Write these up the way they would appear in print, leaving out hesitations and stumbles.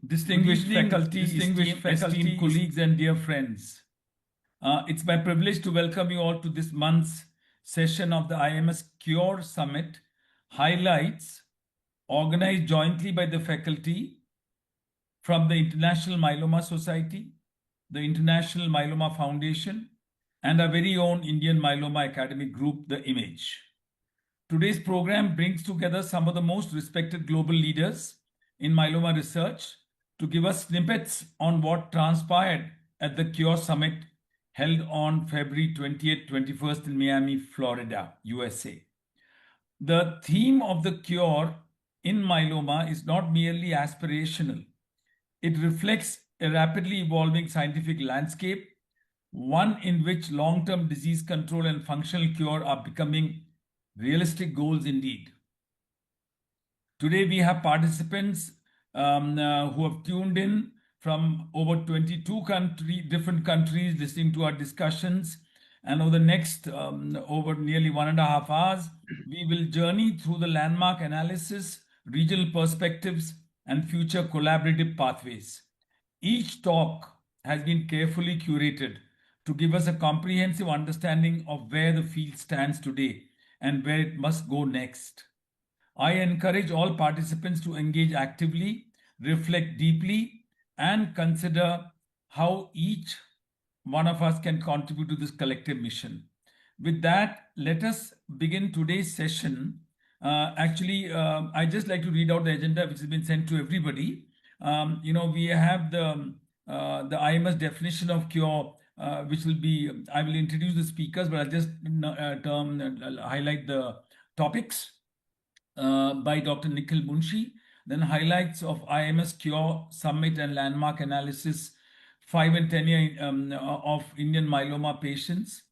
Distinguished faculty, esteemed colleagues, and dear friends. It's my privilege to welcome you all to this month's session of the IMS Cure Summit highlights, organized jointly by the faculty from the International Myeloma Society, the International Myeloma Foundation, and our very own Indian Myeloma Academic Group, the IMAGE. Today's program brings together some of the most respected global leaders in myeloma research to give us snippets on what transpired at the Cure Summit held on February 20th, 21st in Miami, Florida, USA. The theme of the cure in myeloma is not merely aspirational. It reflects a rapidly evolving scientific landscape, one in which long-term disease control and functional cure are becoming realistic goals indeed. Today we have participants who have tuned in from over 22 different countries listening to our discussions. And over the next, over nearly 1.5 hours, we will journey through the landmark analysis, regional perspectives, and future collaborative pathways. Each talk has been carefully curated to give us a comprehensive understanding of where the field stands today and where it must go next. I encourage all participants to engage actively, reflect deeply, and consider how each one of us can contribute to this collective mission. With that, let us begin today's session. I'd just like to read out the agenda which has been sent to everybody. We have the IMS definition of cure, which will be, I will introduce the speakers, but I'll just highlight the topics by Dr. Nikhil Munshi, then highlights of IMS Cure Summit and Landmark Analysis 5 and 10 year of Indian myeloma patients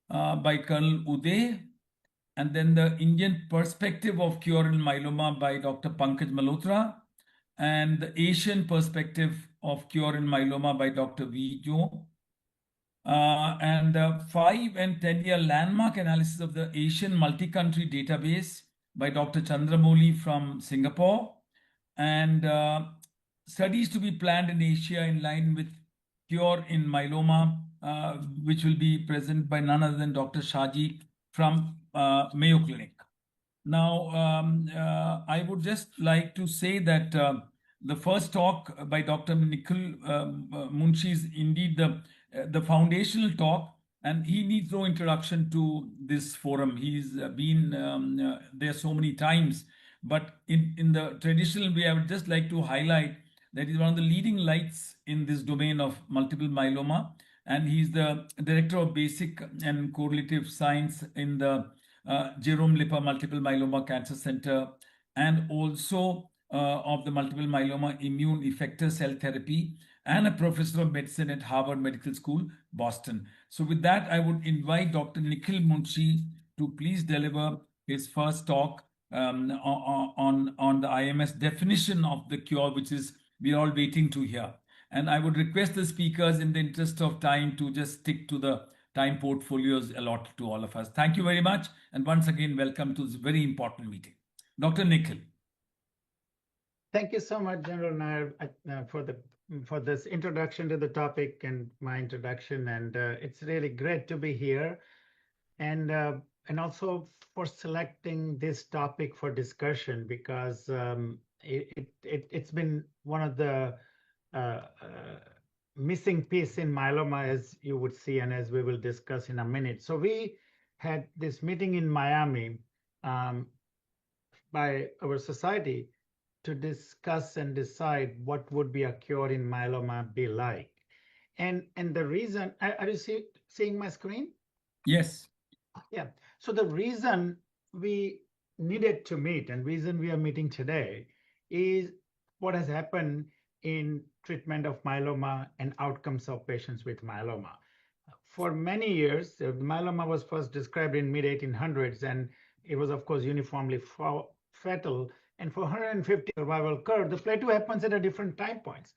by Colonel Uday, and then the Indian perspective of cure in myeloma by Dr. Pankaj Malhotra, and the Asian perspective of cure in myeloma by Dr. V. Jo. And the 5 and 10 year landmark analysis of the Asian multi-country database by Dr. Chandramouli from Singapore, and studies to be planned in Asia in line with cure in myeloma, which will be present by none other than Dr. Shaji from Mayo Clinic. Now, I would just like to say that the first talk by Dr. Nikhil Munshi is indeed the foundational talk, and he needs no introduction to this forum. He's been there so many times, but in the traditional way, I would just like to highlight that he's one of the leading lights in this domain of multiple myeloma, and he's the director of basic and correlative science in the Jerome Lippa Multiple Myeloma Cancer Center, and also of the multiple myeloma immune effector cell therapy, and a professor of medicine at Harvard Medical School, Boston. So with that, I would invite Dr. Nikhil Munshi to please deliver his first talk on the IMS definition of the cure, which is we're all waiting to hear. And I would request the speakers, in the interest of time, to just stick to the time portfolios allotted to all of us. Thank you very much. And once again, welcome to this very important meeting. Dr. Nikhil. Thank you so much, General Nair, for this introduction to the topic and my introduction. And it's really great to be here, and also for selecting this topic for discussion, because it's been one of the missing piece in myeloma, as you would see, and as we will discuss in a minute. So we had this meeting in Miami by our society to discuss and decide what would be a cure in myeloma be like. And the reason, are you seeing my screen? Yes. Yeah. So the reason we needed to meet and reason we are meeting today is what has happened in treatment of myeloma and outcomes of patients with myeloma. For many years, myeloma was first described in mid-1800s, and it was, of course, uniformly fatal. And for 150 survival curve, the plateau happens at a different time points.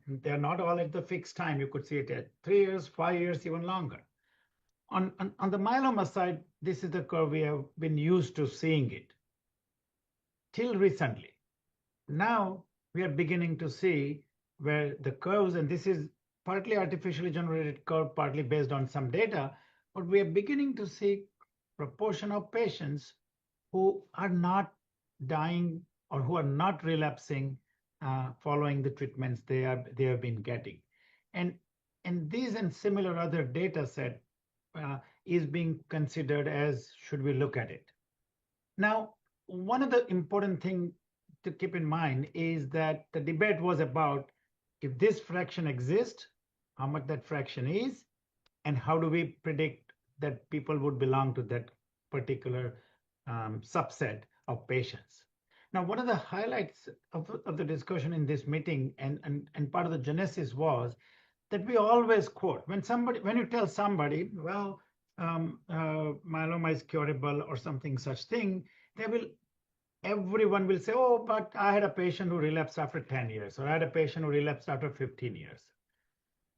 They're not all at the fixed time. You could see it at 3 years, 5 years, even longer. On the myeloma side, this is the curve we have been used to seeing it till recently. Now we are beginning to see where the curves, and this is partly artificially generated curve, partly based on some data, but we are beginning to see proportion of patients who are not dying or who are not relapsing following the treatments they have been getting. And these and similar other data set is being considered as should we look at it. Now, one of the important thing to keep in mind is that the debate was about if this fraction exists, how much that fraction is, and how do we predict that people would belong to that particular subset of patients. Now, one of the highlights of the discussion in this meeting and part of the genesis was that we always quote when you tell somebody, well, myeloma is curable or something such thing, everyone will say, oh, but I had a patient who relapsed after 10 years, or I had a patient who relapsed after 15 years.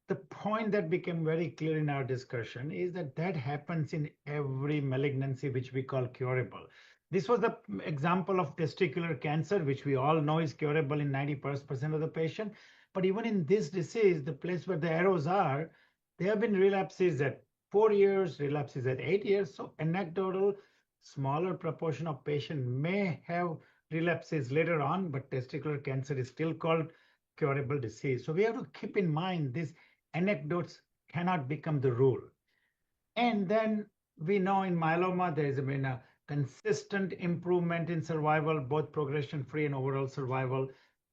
The point that became very clear in our discussion is that happens in every malignancy which we call curable. This was the example of testicular cancer, which we all know is curable in 90% of the patient. But even in this disease, the place where the arrows are, there have been relapses at 4 years, relapses at 8 years. So anecdotal, smaller proportion of patients may have relapses later on, but testicular cancer is still called curable disease. So we have to keep in mind this anecdotes cannot become the rule. And then we know in myeloma, there has been a consistent improvement in survival, both progression-free and overall survival.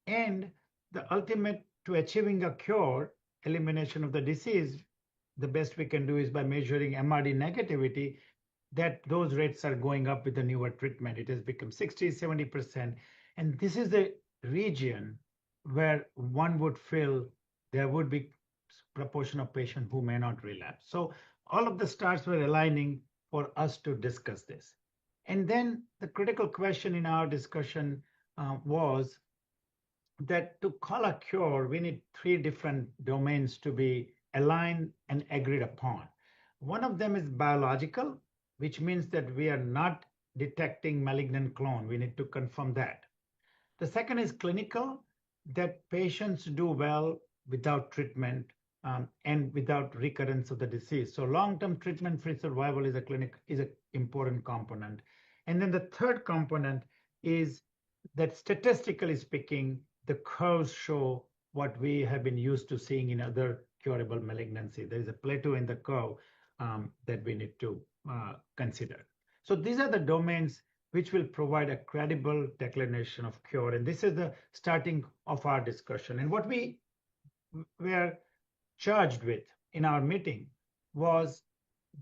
And the ultimate to achieving a cure, elimination of the disease, the best we can do is by measuring MRD negativity, that those rates are going up with the newer treatment. It has become 60, 70%. And this is the region where one would feel there would be proportion of patients who may not relapse. So all of the stars were aligning for us to discuss this. And then the critical question in our discussion was that to call a cure, we need 3 different domains to be aligned and agreed upon. One of them is biological, which means that we are not detecting malignant clone. We need to confirm that. The second is clinical, that patients do well without treatment and without recurrence of the disease. So long-term treatment-free survival is an important component. And then the third component is that statistically speaking, the curves show what we have been used to seeing in other curable malignancy. There is a plateau in the curve that we need to consider. So these are the domains which will provide a credible declaration of cure. And this is the starting of our discussion. And what we were charged with in our meeting was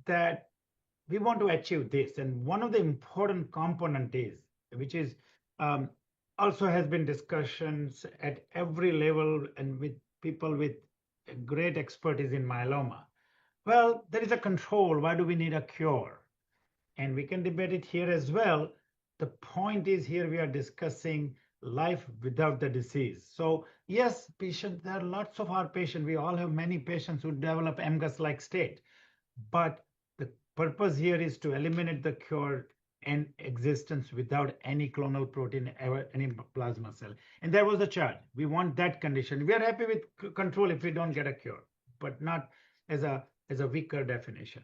that we want to achieve this. And one of the important component is, which is also has been discussions at every level and with people with great expertise in myeloma. Well, there is a control. Why do we need a cure? And we can debate it here as well. The point is here we are discussing life without the disease. So yes, patients, there are lots of our patients. We all have many patients who develop MGUS-like state. But the purpose here is to eliminate the cure and existence without any clonal protein, any plasma cell. And that was the charge. We want that condition. We are happy with control if we don't get a cure, but not as a weaker definition.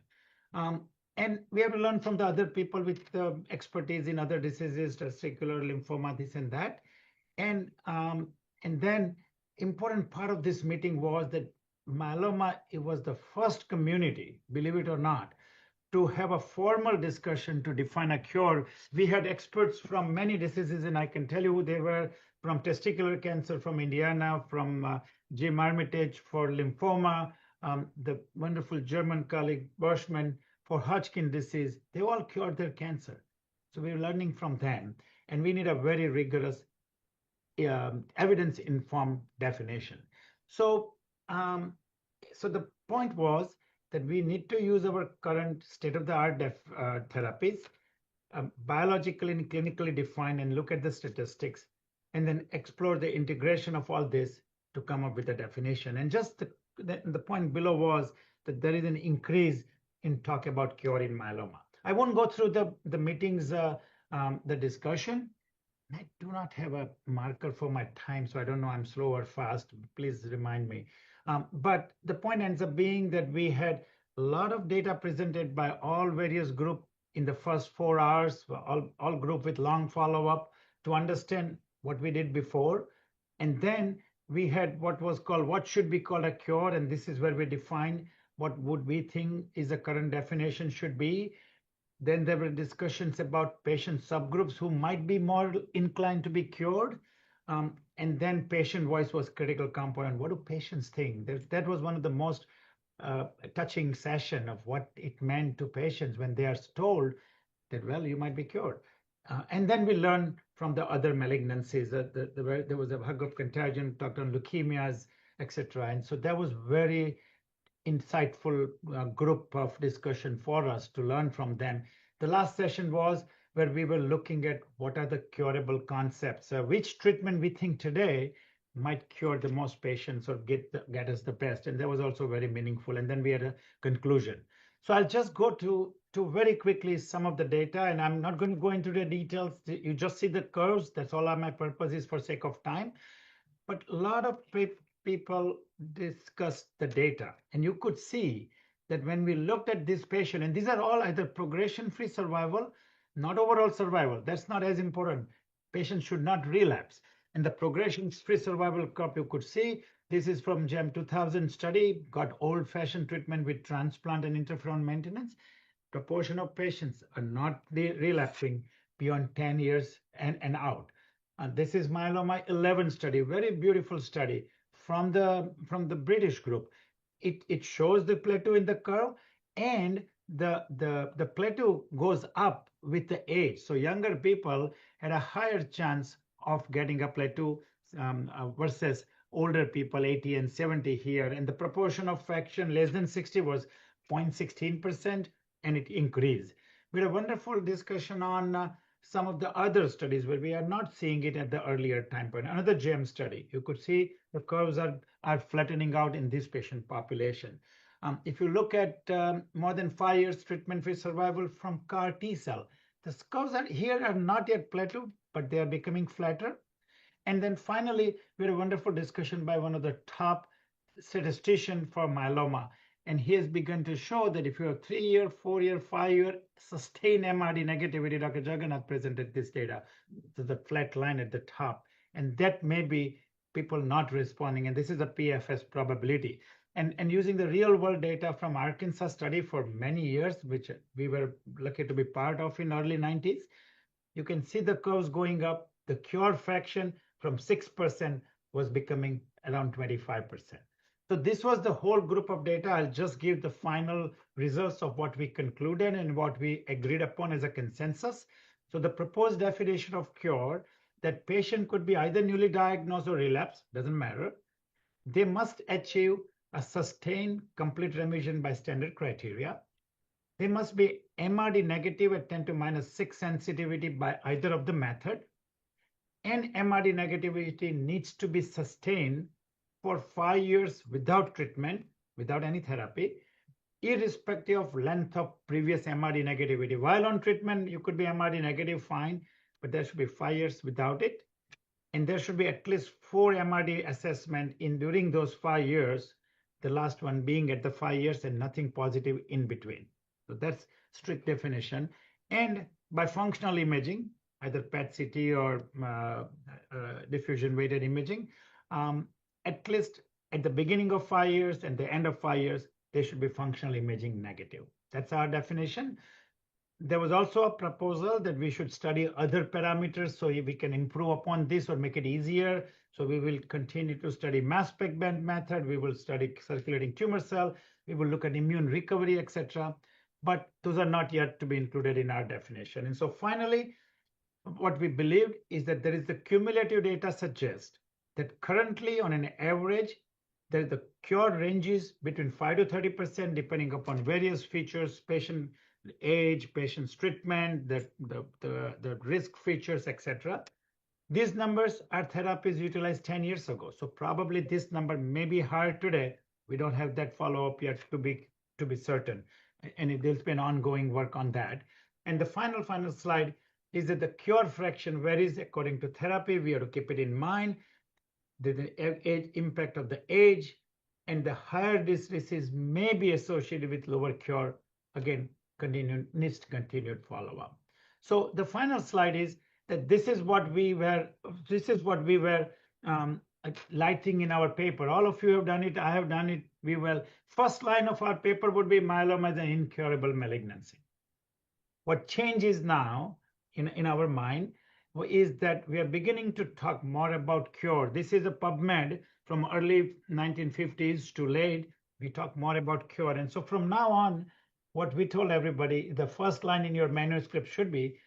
And we have to learn from the other people with expertise in other diseases, testicular lymphoma, this and that. And then important part of this meeting was that myeloma, it was the first community, believe it or not, to have a formal discussion to define a cure. We had experts from many diseases, and I can tell you who they were: from testicular cancer from Indiana, from Jim Armitage for lymphoma, the wonderful German colleague Berschmann for Hodgkin disease. They all cured their cancer. So we're learning from them, and we need a very rigorous evidence-informed definition. So, so the point was that we need to use our current state-of-the-art therapies, biologically and clinically defined, and look at the statistics, and then explore the integration of all this to come up with a definition. And just the point below was that there is an increase in talk about cure in myeloma. I won't go through the meetings, the discussion, I do not have a marker for my time, so I don't know I'm slow or fast. Please remind me. But the point ends up being that we had a lot of data presented by all various group in the first 4 hours, all group with long follow-up to understand what we did before. And then we had what was called, what should be called a cure. And this is where we define what would we think is the current definition should be. Then there were discussions about patient subgroups who might be more inclined to be cured. And then patient voice was critical component. What do patients think? That was one of the most touching session of what it meant to patients when they are told that, well, you might be cured. And then we learned from the other malignancies that there was a hug of contagion, talked on leukemias, etc. And so that was very insightful group of discussion for us to learn from them. The last session was where we were looking at what are the curable concepts, which treatment we think today might cure the most patients or get us the best. And that was also very meaningful. And then we had a conclusion. So I'll just go to very quickly some of the data, and I'm not going to go into the details. You just see the curves. That's all my purpose is for sake of time. But a lot of people discussed the data, and you could see that when we looked at this patient, and these are all either progression-free survival, not overall survival. That's not as important. Patients should not relapse. And the progression-free survival curve you could see, this is from GEM 2000 study, got old-fashioned treatment with transplant and interferon maintenance. Proportion of patients are not relapsing beyond 10 years and out. This is myeloma 11 study, very beautiful study from the British group. It shows the plateau in the curve, and the plateau goes up with the age. So younger people had a higher chance of getting a plateau versus older people, 80 and 70 here. And the proportion of fraction less than 60 was 0.16%, and it increased. We had a wonderful discussion on some of the other studies where we are not seeing it at the earlier time point. Another GEM study, you could see the curves are flattening out in this patient population. If you look at more than 5 years treatment-free survival from CAR T cell, the curves here are not yet plateaued, but they are becoming flatter. And then finally, we had a wonderful discussion by one of the top statistician for myeloma. And he has begun to show that if you have 3-year, 4-year, 5-year sustained MRD negativity, Dr. Jagannath presented this data, so the flat line at the top, and that may be people not responding, and this is a PFS probability. And using the real world data from Arkansas study for many years, which we were lucky to be part of in early 90s, you can see the curves going up. The cure fraction from 6% was becoming around 25%. So this was the whole group of data. I'll just give the final results of what we concluded and what we agreed upon as a consensus. So the proposed definition of cure, that patient could be either newly diagnosed or relapse, doesn't matter. They must achieve a sustained complete remission by standard criteria. They must be MRD negative at 10 to minus 6 sensitivity by either of the method. And MRD negativity needs to be sustained for 5 years without treatment, without any therapy, irrespective of length of previous MRD negativity. While on treatment, you could be MRD negative, fine, but there should be 5 years without it. And there should be at least 4 MRD assessment during those 5 years, the last one being at the 5 years and nothing positive in between. So that's strict definition. And by functional imaging, either PET-CT or diffusion weighted imaging, at least at the beginning of 5 years and the end of 5 years, they should be functional imaging negative. That's our definition. There was also a proposal that we should study other parameters so we can improve upon this or make it easier. So we will continue to study mass spec band method. We will study circulating tumor cell. We will look at immune recovery, etc. But those are not yet to be included in our definition. And so finally, what we believed is that there is the cumulative data suggests that currently on an average, the cure ranges between 5 to 30% depending upon various features, patient age, patient's treatment, the risk features, etc. These numbers are therapies utilized 10 years ago. So probably this number may be higher today. We don't have that follow-up yet to be certain. And there's been ongoing work on that. And the final slide, is that the cure fraction varies according to therapy. We have to keep it in mind. The impact of the age, and the higher this disease may be associated with lower cure. Again, needs continued follow-up. So the final slide is that this is what we were lighting in our paper. All of you have done it. I have done it. We will. First line of our paper would be myeloma is an incurable malignancy. What changes now in our mind is that we are beginning to talk more about cure. This is a PubMed from early 1950s to late. We talk more about cure. And so from now on, what we told everybody, the first line in your manuscript should be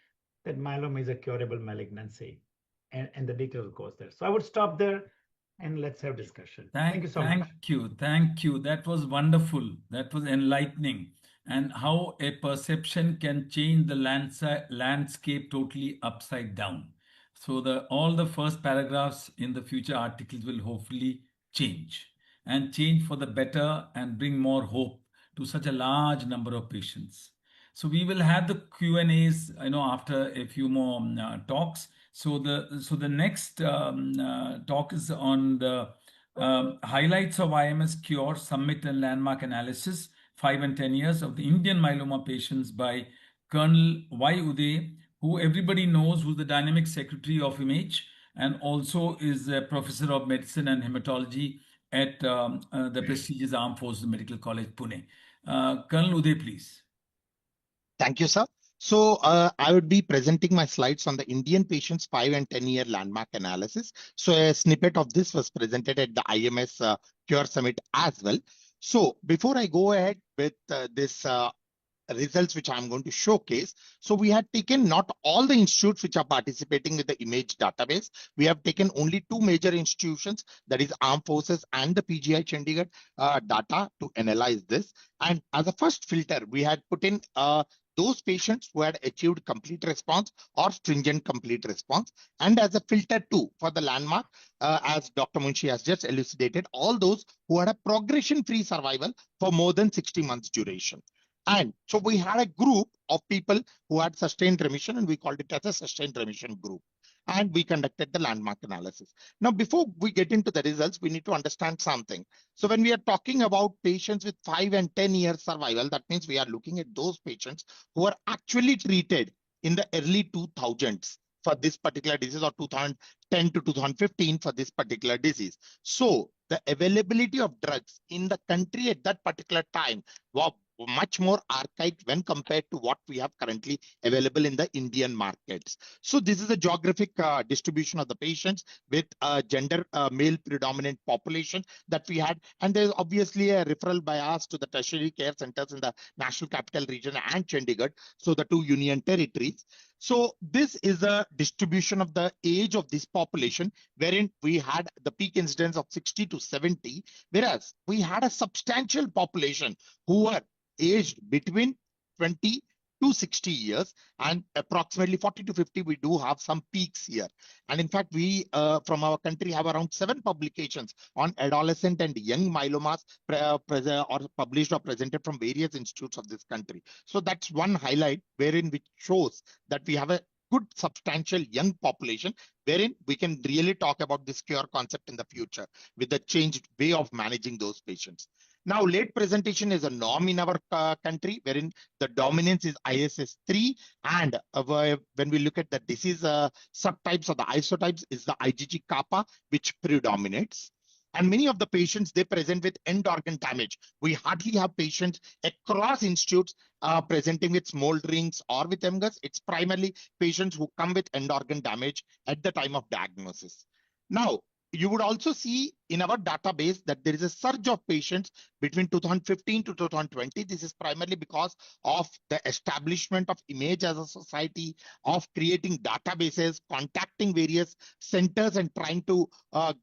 that myeloma is a curable malignancy. And the details goes there. So I would stop there and let's have discussion. Thank you so much. Thank you. That was wonderful. That was enlightening. And how a perception can change the landscape totally upside down. So all the first paragraphs in the future articles will hopefully change and change for the better and bring more hope to such a large number of patients. So we will have the Q&As, after a few more talks. So the next talk is on the highlights of IMS Cure Summit and Landmark Analysis, 5 and 10 years of the Indian myeloma patients by Colonel Y. Uday, who everybody knows, who's the dynamic secretary of IMAGE and also is a professor of medicine and hematology at the prestigious Armed Forces Medical College, Pune. Colonel Uday, please. Thank you, sir. So I would be presenting my slides on the Indian patients 5 and 10-year landmark analysis. So a snippet of this was presented at the IMS Cure Summit as well. So before I go ahead with this results which I'm going to showcase. So we had taken not all the institutes which are participating with the IMAGE database. We have taken only 2 major institutions, that is Armed Forces and the PGI Chandigarh data to analyze this. And as a first filter, we had put in those patients who had achieved complete response or stringent complete response. And as a filter 2 for the landmark, as Dr. Munshi has just elucidated, all those who had a progression-free survival for more than 60 months duration. And so we had a group of people who had sustained remission, and we called it as a sustained remission group. And we conducted the landmark analysis. Now, before we get into the results, we need to understand something. So when we are talking about patients with 5 and 10 years survival, that means we are looking at those patients who are actually treated in the early 2000s for this particular disease, or 2010 to 2015 for this particular disease. So the availability of drugs in the country at that particular time was much more archaic when compared to what we have currently available in the Indian markets. So this is a geographic distribution of the patients with gender male predominant population that we had. And there's obviously a referral bias to the tertiary care centers in the National Capital Region and Chandigarh, so the 2 union territories. So this is a distribution of the age of this population, wherein we had the peak incidence of 60 to 70, whereas we had a substantial population who were aged between 20 to 60 years, and approximately 40 to 50, we do have some peaks here. And in fact, we from our country have around 7 publications on adolescent and young myelomas or published or presented from various institutes of this country. So that's one highlight wherein which shows that we have a good substantial young population wherein we can really talk about this cure concept in the future with the changed way of managing those patients. Now, late presentation is a norm in our country, wherein the dominance is ISS 3. And when we look at the disease subtypes or the isotypes, is the IgG kappa, which predominates. And many of the patients, they present with end organ damage. We hardly have patients across institutes presenting with smolderings or with MGUS. It's primarily patients who come with end organ damage at the time of diagnosis. Now, you would also see in our database that there is a surge of patients between 2015 to 2020. This is primarily because of the establishment of IMAGE as a society, of creating databases, contacting various centers and trying to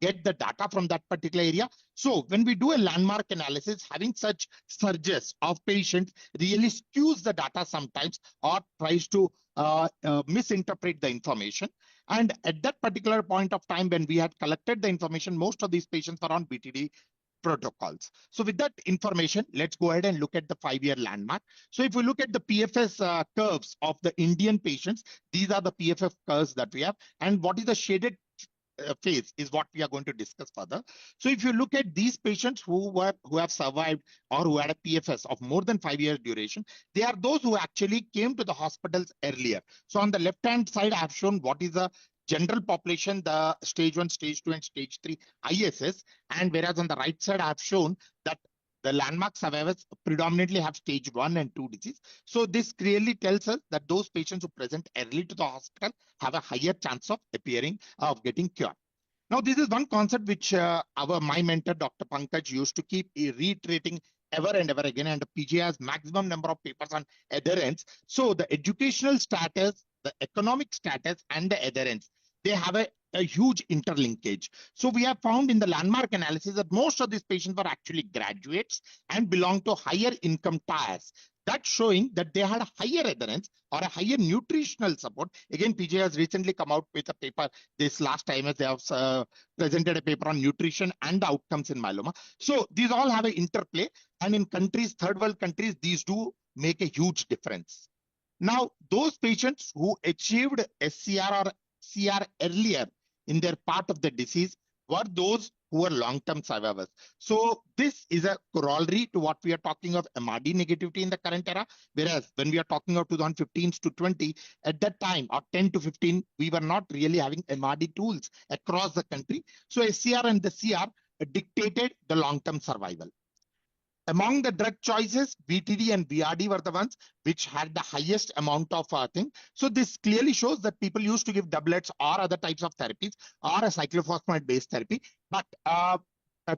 get the data from that particular area. So when we do a landmark analysis, having such surges of patients really skews the data sometimes or tries to misinterpret the information. And at that particular point of time, when we had collected the information, most of these patients were on BTD protocols. So with that information, let's go ahead and look at the 5-year landmark. So if we look at the PFS curves of the Indian patients, these are the PFS curves that we have. And what is the shaded phase is what we are going to discuss further. So if you look at these patients who have survived or who had a PFS of more than 5 years duration, they are those who actually came to the hospitals earlier. So on the left hand side, I have shown what is the general population, the stage 1, stage 2, and stage 3 ISS. And whereas on the right side, I have shown that the landmark survivors predominantly have stage 1 and 2 disease. So this clearly tells us that those patients who present early to the hospital have a higher chance of getting cured. Now, this is one concept which my mentor, Dr. Pankaj, used to keep reiterating ever and ever again, and the PGI has maximum number of papers on adherence. So the educational status, the economic status, and the adherence, they have a huge interlinkage. So we have found in the landmark analysis that most of these patients were actually graduates and belong to higher income tiers. That's showing that they had a higher adherence or a higher nutritional support. Again, PGI has recently come out with a paper this last time as they have presented a paper on nutrition and the outcomes in myeloma. So these all have an interplay, and in countries, third world countries, these do make a huge difference. Now, those patients who achieved SCR or CR earlier in their part of the disease were those who were long-term survivors. So this is a corollary to what we are talking of MRD negativity in the current era, whereas when we are talking of 2015 to 20, at that time, or 10 to 15, we were not really having MRD tools across the country. So SCR and the CR dictated the long-term survival. Among the drug choices, VTD and VRD were the ones which had the highest amount of thing. So this clearly shows that people used to give doublets or other types of therapies or a cyclophosphamide-based therapy, but a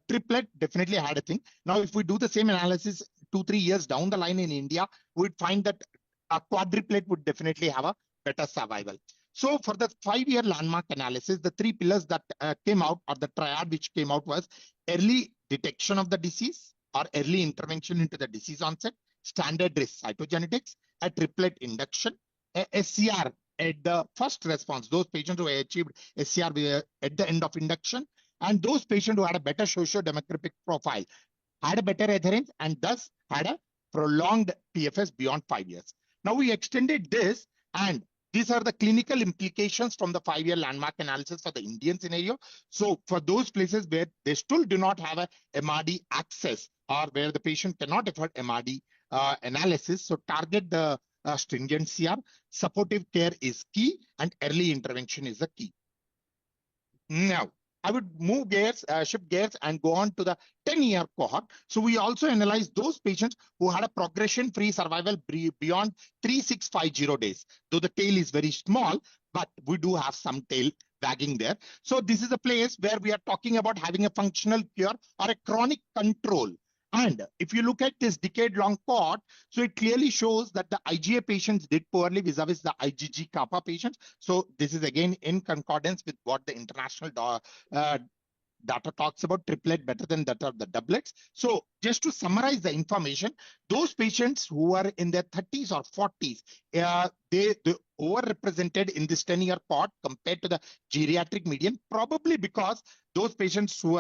triplet definitely had a thing. Now, if we do the same analysis 2-3 years down the line in India, we'd find that a quadruplet would definitely have a better survival. So for the 5-year landmark analysis, the 3 pillars that came out, or the triad which came out, was early detection of the disease, or early intervention into the disease onset, standard risk cytogenetics, a triplet induction, a SCR at the first response, those patients who achieved SCR at the end of induction, and those patients who had a better socio-demographic profile, had a better adherence, and thus had a prolonged PFS beyond 5 years. Now we extended this, and these are the clinical implications from the 5-year landmark analysis for the Indian scenario. So for those places where they still do not have a MRD access, or where the patient cannot afford MRD analysis, so target the stringent CR, supportive care is key, and early intervention is the key. Now, I would move gears, shift gears, and go on to the 10-year cohort. So we also analyzed those patients who had a progression-free survival beyond 3650 days. Though the tail is very small, but we do have some tail wagging there. So this is a place where we are talking about having a functional cure or a chronic control. And if you look at this decade-long cohort, so it clearly shows that the IgA patients did poorly vis-a-vis the IgG kappa patients. So this is again in concordance with what the international data talks about, triplet better than that of the doublets. So just to summarize the information, those patients who are in their 30s or 40s, they overrepresented in this 10-year cohort compared to the geriatric median, probably because those patients who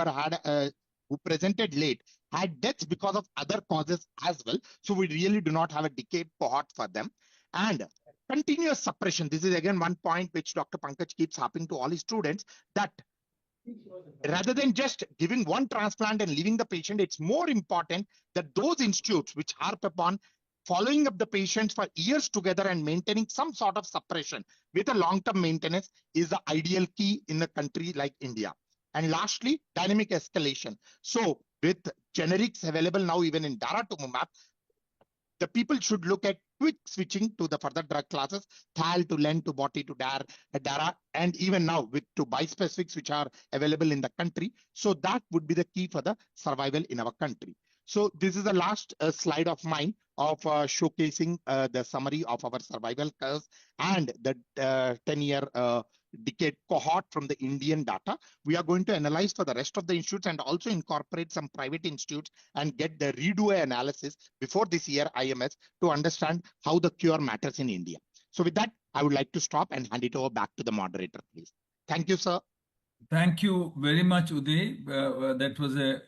who presented late had deaths because of other causes as well. So we really do not have a decade cohort for them. And continuous suppression. This is again one point which Dr. Pankaj keeps harping to all his students, that rather than just giving one transplant and leaving the patient, it's more important that those institutes which harp upon following up the patients for years together and maintaining some sort of suppression with a long-term maintenance is the ideal key in a country like India. And lastly, dynamic escalation. So with generics available now even in daratumumab, the people should look at quick switching to the further drug classes, THAL to LEN to BOTI to DARA, and even now with to bispecifics which are available in the country. So that would be the key for the survival in our country. So this is the last slide of mine of showcasing the summary of our survival curves and the 10-year decade cohort from the Indian data. We are going to analyze for the rest of the institutes and also incorporate some private institutes and get the redo analysis before this year IMS to understand how the cure matters in India. So with that, I would like to stop and hand it over back to the moderator, please. Thank you, sir. Thank you very much, Uday. That was a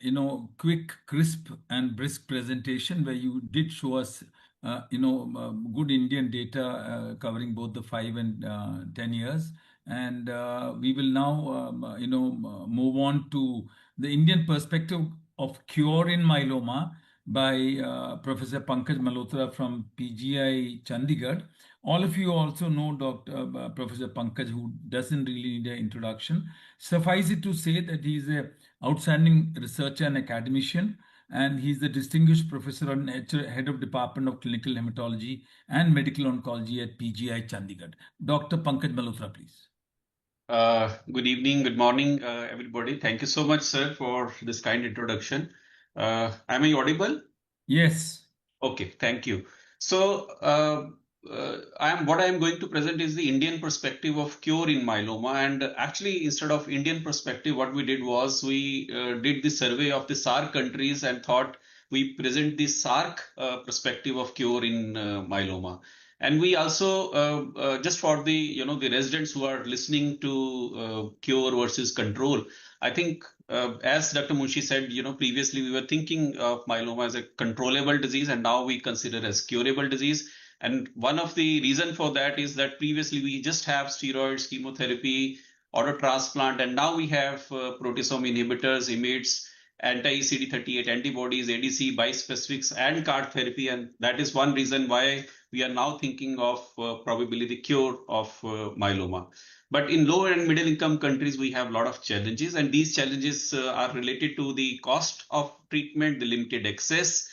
quick, crisp, and brisk presentation where you did show us good Indian data covering both the 5 and 10 years. And we will now move on to the Indian perspective of cure in myeloma by Professor Pankaj Malhotra from PGI Chandigarh. All of you also know Professor Pankaj, who doesn't really need an introduction. Suffice it to say that he is an outstanding researcher and academician, and he's the distinguished professor and head of Department of Clinical Hematology and Medical Oncology at PGI Chandigarh. Dr. Pankaj Malhotra, please. Good evening, good morning, everybody. Thank you so much, sir, for this kind introduction. Am I audible? Yes. Okay, thank you. So, what I am going to present is the Indian perspective of cure in myeloma. And actually, instead of Indian perspective, what we did was we did the survey of the SAARC countries and thought we present the SAARC perspective of cure in myeloma. And we also, just for the the residents who are listening to cure versus control, I think as Dr. Munshi said, previously we were thinking of myeloma as a controllable disease, and now we consider as curable disease. And one of the reason for that is that previously we just have steroids, chemotherapy, auto transplant, and now we have proteasome inhibitors, IMiDs, anti-CD38 antibodies, ADC, bispecifics, and CAR therapy. And that is one reason why we are now thinking of probably the cure of myeloma. But in low and middle income countries, we have a lot of challenges, and these challenges are related to the cost of treatment, the limited access,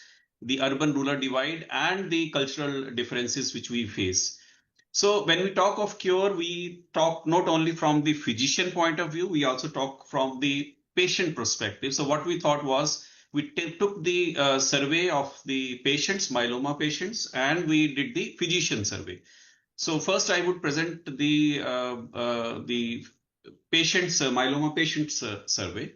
the urban-rural divide, and the cultural differences which we face. So when we talk of cure, we talk not only from the physician point of view, we also talk from the patient perspective. So what we thought was we took the survey of the patients, myeloma patients, and we did the physician survey. So first I would present the patients, myeloma patients survey.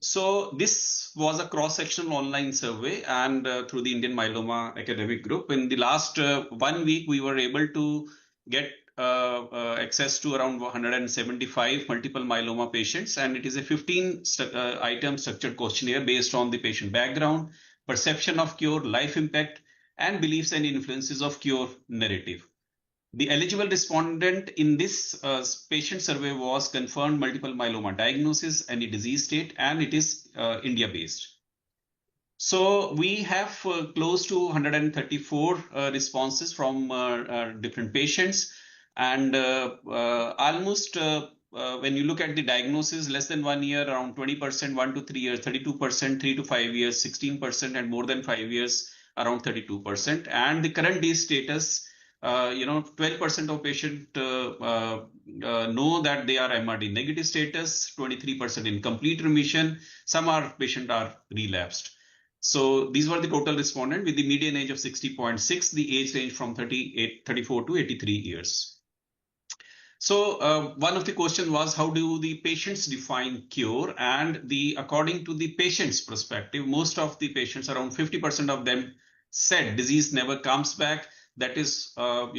So this was a cross-sectional online survey and through the Indian Myeloma Academic Group. In the last 1 week, we were able to get access to around 175 multiple myeloma patients, and it is a 15-item structured questionnaire based on the patient background, perception of cure, life impact, and beliefs and influences of cure narrative. The eligible respondent in this patient survey was confirmed multiple myeloma diagnosis, any disease state, and it is India-based. So we have close to 134 responses from different patients, and almost when you look at the diagnosis, less than 1 year, around 20%, 1 to 3 years, 32%, 3 to 5 years, 16%, and more than 5 years, around 32%. And the current disease status, 12% of patients know that they are MRD negative status, 23% in complete remission. Some patients are relapsed. So these were the total respondents with the median age of 60.6, the age range from 34 to 83 years. So one of the questions was, how do the patients define cure? And according to the patient's perspective, most of the patients, around 50% of them, said disease never comes back. That is, how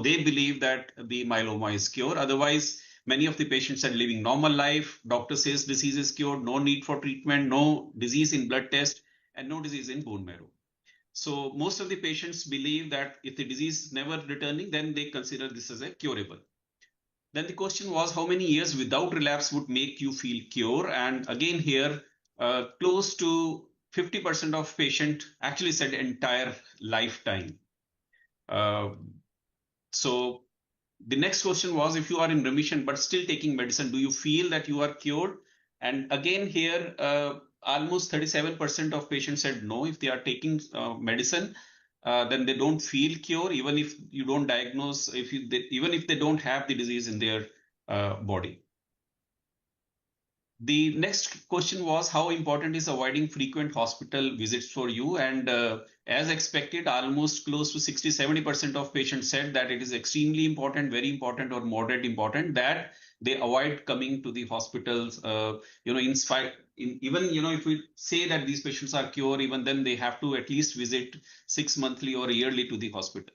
they believe that the myeloma is cured. Otherwise, many of the patients are living normal life. Doctor says disease is cured, no need for treatment, no disease in blood test, and no disease in bone marrow. So most of the patients believe that if the disease is never returning, then they consider this as a curable. Then the question was, how many years without relapse would make you feel cure? And again here, close to 50% of patients actually said entire lifetime. So the next question was, if you are in remission but still taking medicine, do you feel that you are cured? And again here, almost 37% of patients said no. If they are taking medicine, then they don't feel cure, even if you don't diagnose, even if they don't have the disease in their body. The next question was, how important is avoiding frequent hospital visits for you? And as expected, almost close to 60-70% of patients said that it is extremely important, very important, or moderate important that they avoid coming to the hospitals. Even if we say that these patients are cured, even then they have to at least visit 6 monthly or yearly to the hospital.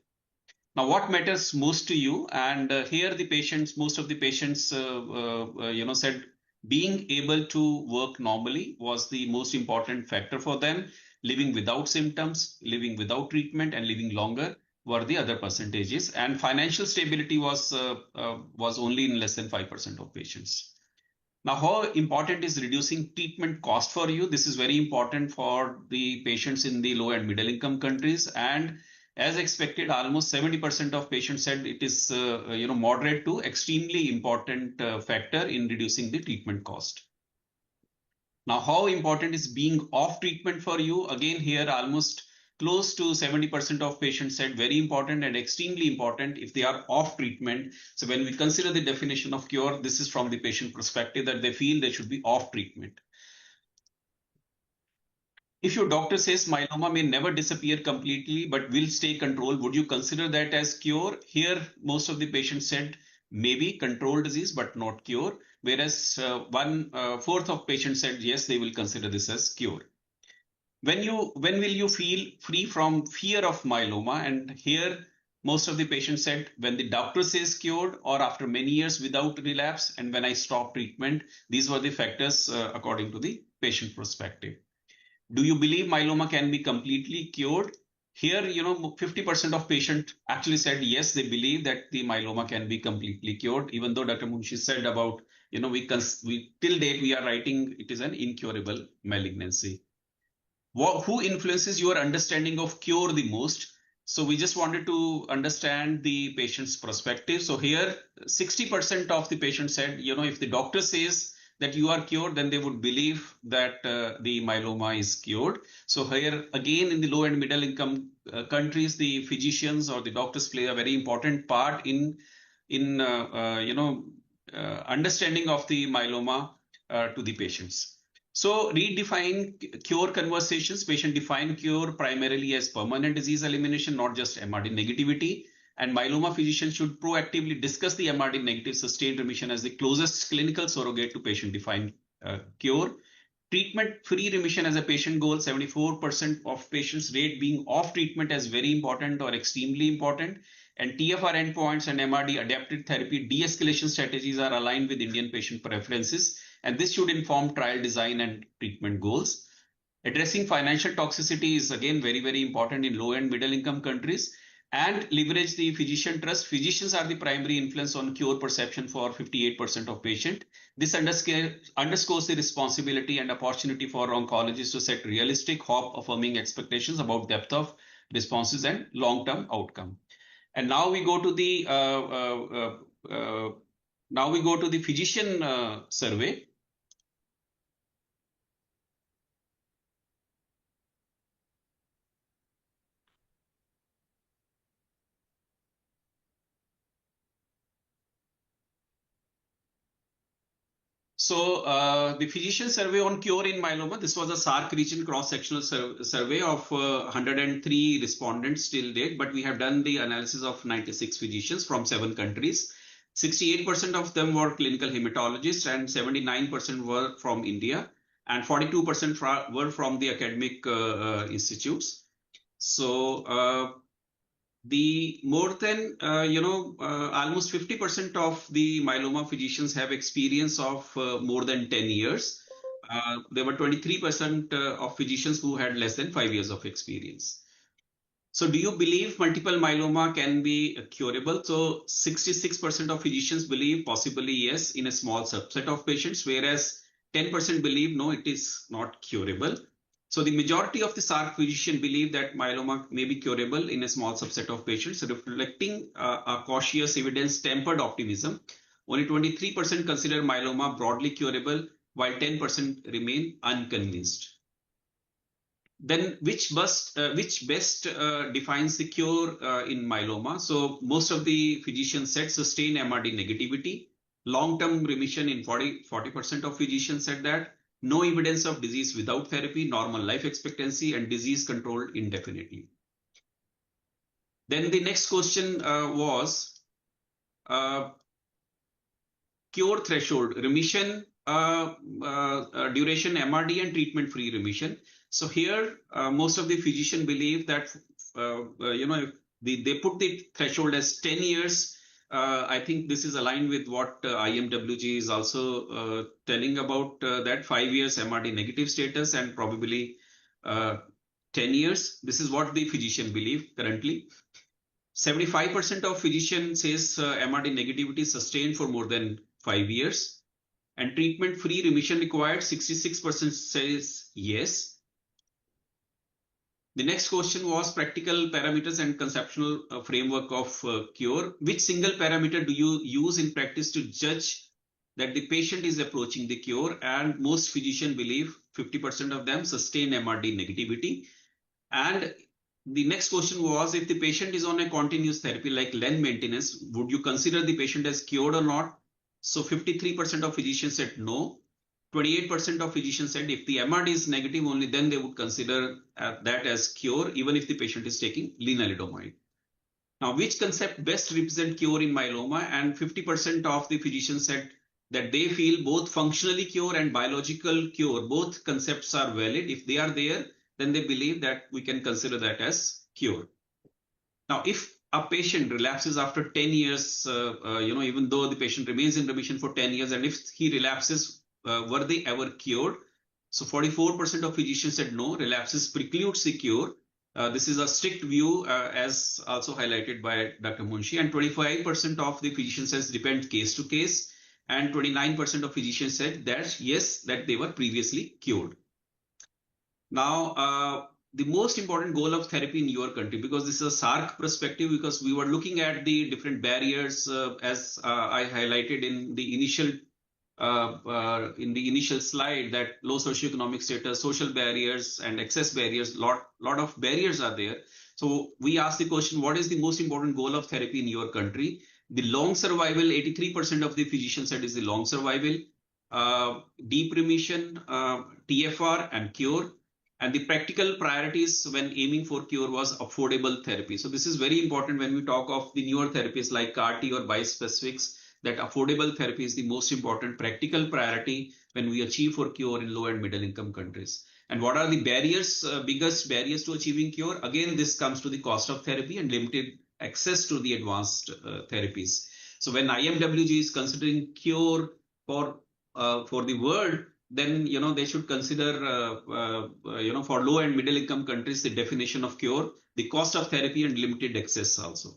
Now, what matters most to you? And here the patients, most of the patients, said being able to work normally was the most important factor for them. Living without symptoms, living without treatment, and living longer were the other percentages. And financial stability was only in less than 5% of patients. Now, how important is reducing treatment cost for you? This is very important for the patients in the low and middle income countries. And as expected, almost 70% of patients said it is moderate to extremely important factor in reducing the treatment cost. Now, how important is being off treatment for you? Again, here almost close to 70% of patients said very important and extremely important if they are off treatment. So when we consider the definition of cure, this is from the patient perspective that they feel they should be off treatment. If your doctor says myeloma may never disappear completely but will stay controlled, would you consider that as cure? Here, most of the patients said maybe control disease but not cure, whereas 1/4 of patients said yes, they will consider this as cure. When will you feel free from fear of myeloma? And here, most of the patients said when the doctor says cured or after many years without relapse and when I stop treatment. These were the factors according to the patient perspective. Do you believe myeloma can be completely cured? Here, 50% of patients actually said yes, they believe that the myeloma can be completely cured, even though Dr. Munshi said about, we till date we are writing it is an incurable malignancy. Who influences your understanding of cure the most? So we just wanted to understand the patient's perspective. So here, 60% of the patients said, if the doctor says that you are cured, then they would believe that the myeloma is cured. So here, again, in the low and middle income countries, the physicians or the doctors play a very important part in understanding of the myeloma to the patients. So redefine cure conversations. Patient define cure primarily as permanent disease elimination, not just MRD negativity. And myeloma physicians should proactively discuss the MRD negative sustained remission as the closest clinical surrogate to patient defined cure. Treatment-free remission as a patient goal, 74% of patients rate being off treatment as very important or extremely important. And TFR endpoints and MRD adapted therapy de-escalation strategies are aligned with Indian patient preferences. And this should inform trial design and treatment goals. Addressing financial toxicity is again very, very important in low and middle income countries. And leverage the physician trust. Physicians are the primary influence on cure perception for 58% of patients. This underscores the responsibility and opportunity for oncologists to set realistic, hope-affirming expectations about depth of responses and long-term outcome. And now we go to the physician survey. So the physician survey on cure in myeloma, this was a SARC region cross-sectional survey of 103 respondents till date, but we have done the analysis of 96 physicians from 7 countries. 68% of them were clinical hematologists and 79% were from India and 42% were from the academic institutes. So the more than almost 50% of the myeloma physicians have experience of more than 10 years. There were 23% of physicians who had less than 5 years of experience. So do you believe multiple myeloma can be curable? So 66% of physicians believe possibly yes in a small subset of patients, whereas 10% believe no, it is not curable. So the majority of the SARC physicians believe that myeloma may be curable in a small subset of patients, reflecting a cautious evidence-tempered optimism. Only 23% consider myeloma broadly curable, while 10% remain unconvinced. Then which best defines the cure in myeloma? So most of the physicians said sustained MRD negativity, long-term remission in 40% of physicians said that, no evidence of disease without therapy, normal life expectancy, and disease controlled indefinitely. Then the next question was cure threshold, remission, duration, MRD, and treatment-free remission. So here, most of the physicians believe that, if They put the threshold as 10 years. I think this is aligned with what IMWG is also telling about that 5 years MRD negative status and probably 10 years. This is what the physician believe currently. 75% of physician says MRD negativity is sustained for more than 5 years. And treatment-free remission required, 66% says yes. The next question was practical parameters and conceptual framework of cure. Which single parameter do you use in practice to judge that the patient is approaching the cure? And most physicians believe, 50% of them, sustain MRD negativity. And the next question was, if the patient is on a continuous therapy like LEN maintenance, would you consider the patient as cured or not? So 53% of physicians said no. 28% of physicians said if the MRD is negative, only then they would consider that as cure, even if the patient is taking lenalidomide. Now, which concept best represent cure in myeloma? And 50% of the physicians said that they feel both functionally cure and biological cure, both concepts are valid. If they are there, then they believe that we can consider that as cure. Now, if a patient relapses after 10 years, even though the patient remains in remission for 10 years, and if he relapses, were they ever cured? So 44% of physicians said no, relapses precludes the cure. This is a strict view, as also highlighted by Dr. Munshi, and 25% of the physicians says depends case to case, and 29% of physicians said that yes, that they were previously cured. Now, the most important goal of therapy in your country, because this is a SARC perspective, because we were looking at the different barriers as I highlighted in the initial slide, that low socioeconomic status, social barriers, and access barriers. Lot of barriers are there. So we asked the question: what is the most important goal of therapy in your country? The long survival, 83% of the physicians said is the long survival, deep remission, TFR, and cure. And the practical priorities when aiming for cure was affordable therapy. So this is very important when we talk of the newer therapies like CAR-T or bispecifics, that affordable therapy is the most important practical priority when we achieve for cure in low and middle income countries. And what are the barriers, biggest barriers to achieving cure? Again, this comes to the cost of therapy and limited access to the advanced therapies. So when IMWG is considering cure for the world, then they should consider for low and middle income countries the definition of cure, the cost of therapy, and limited access also.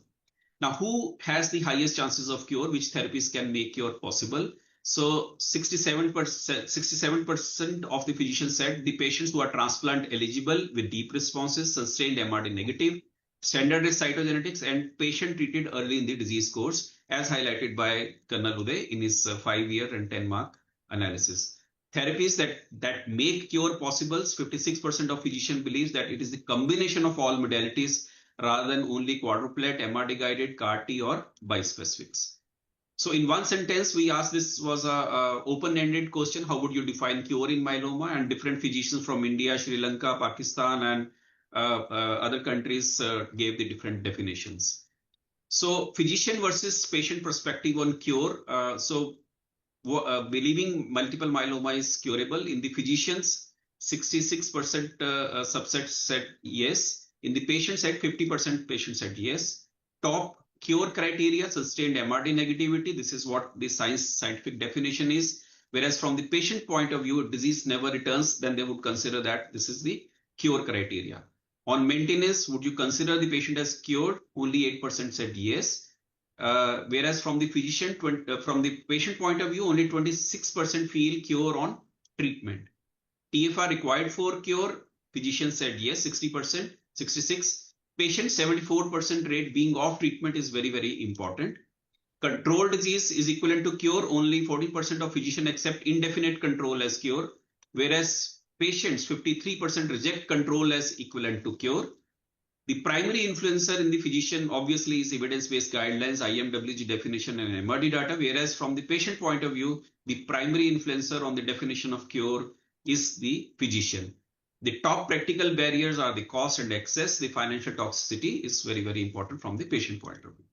Now, who has the highest chances of cure? Which therapies can make cure possible? So 67% of the physicians said the patients who are transplant eligible with deep responses, sustained MRD negative, standardized cytogenetics, and patient treated early in the disease course, as highlighted by Colonel Uday in his 5-year and 10-mark analysis. Therapies that make cure possible, 56% of physicians believes that it is the combination of all modalities rather than only quadruplet, MRD-guided, CAR-T, or bispecifics. So in one sentence, we asked, this was a open-ended question: how would you define cure in myeloma? And different physicians from India, Sri Lanka, Pakistan, and other countries gave the different definitions. So physician versus patient perspective on cure. Believing multiple myeloma is curable. In the physicians, 66% subset said yes. In the patient side, 50% patients said yes. Top cure criteria, sustained MRD negativity. This is what the scientific definition is. Whereas from the patient point of view, if disease never returns, then they would consider that this is the cure criteria. On maintenance, would you consider the patient as cured? Only 8% said yes. Whereas from the physician, from the patient point of view, only 26% feel cure on treatment. TFR required for cure, physicians said yes, 60%, 66. Patient 74% rate being off treatment is very, very important. Controlled disease is equivalent to cure. Only 40% of physicians accept indefinite control as cure, whereas patients, 53% reject control as equivalent to cure. The primary influencer in the physician obviously is evidence-based guidelines, IMWG definition, and MRD data, whereas from the patient point of view, the primary influencer on the definition of cure is the physician. The top practical barriers are the cost and access. The financial toxicity is very, very important from the patient point of view.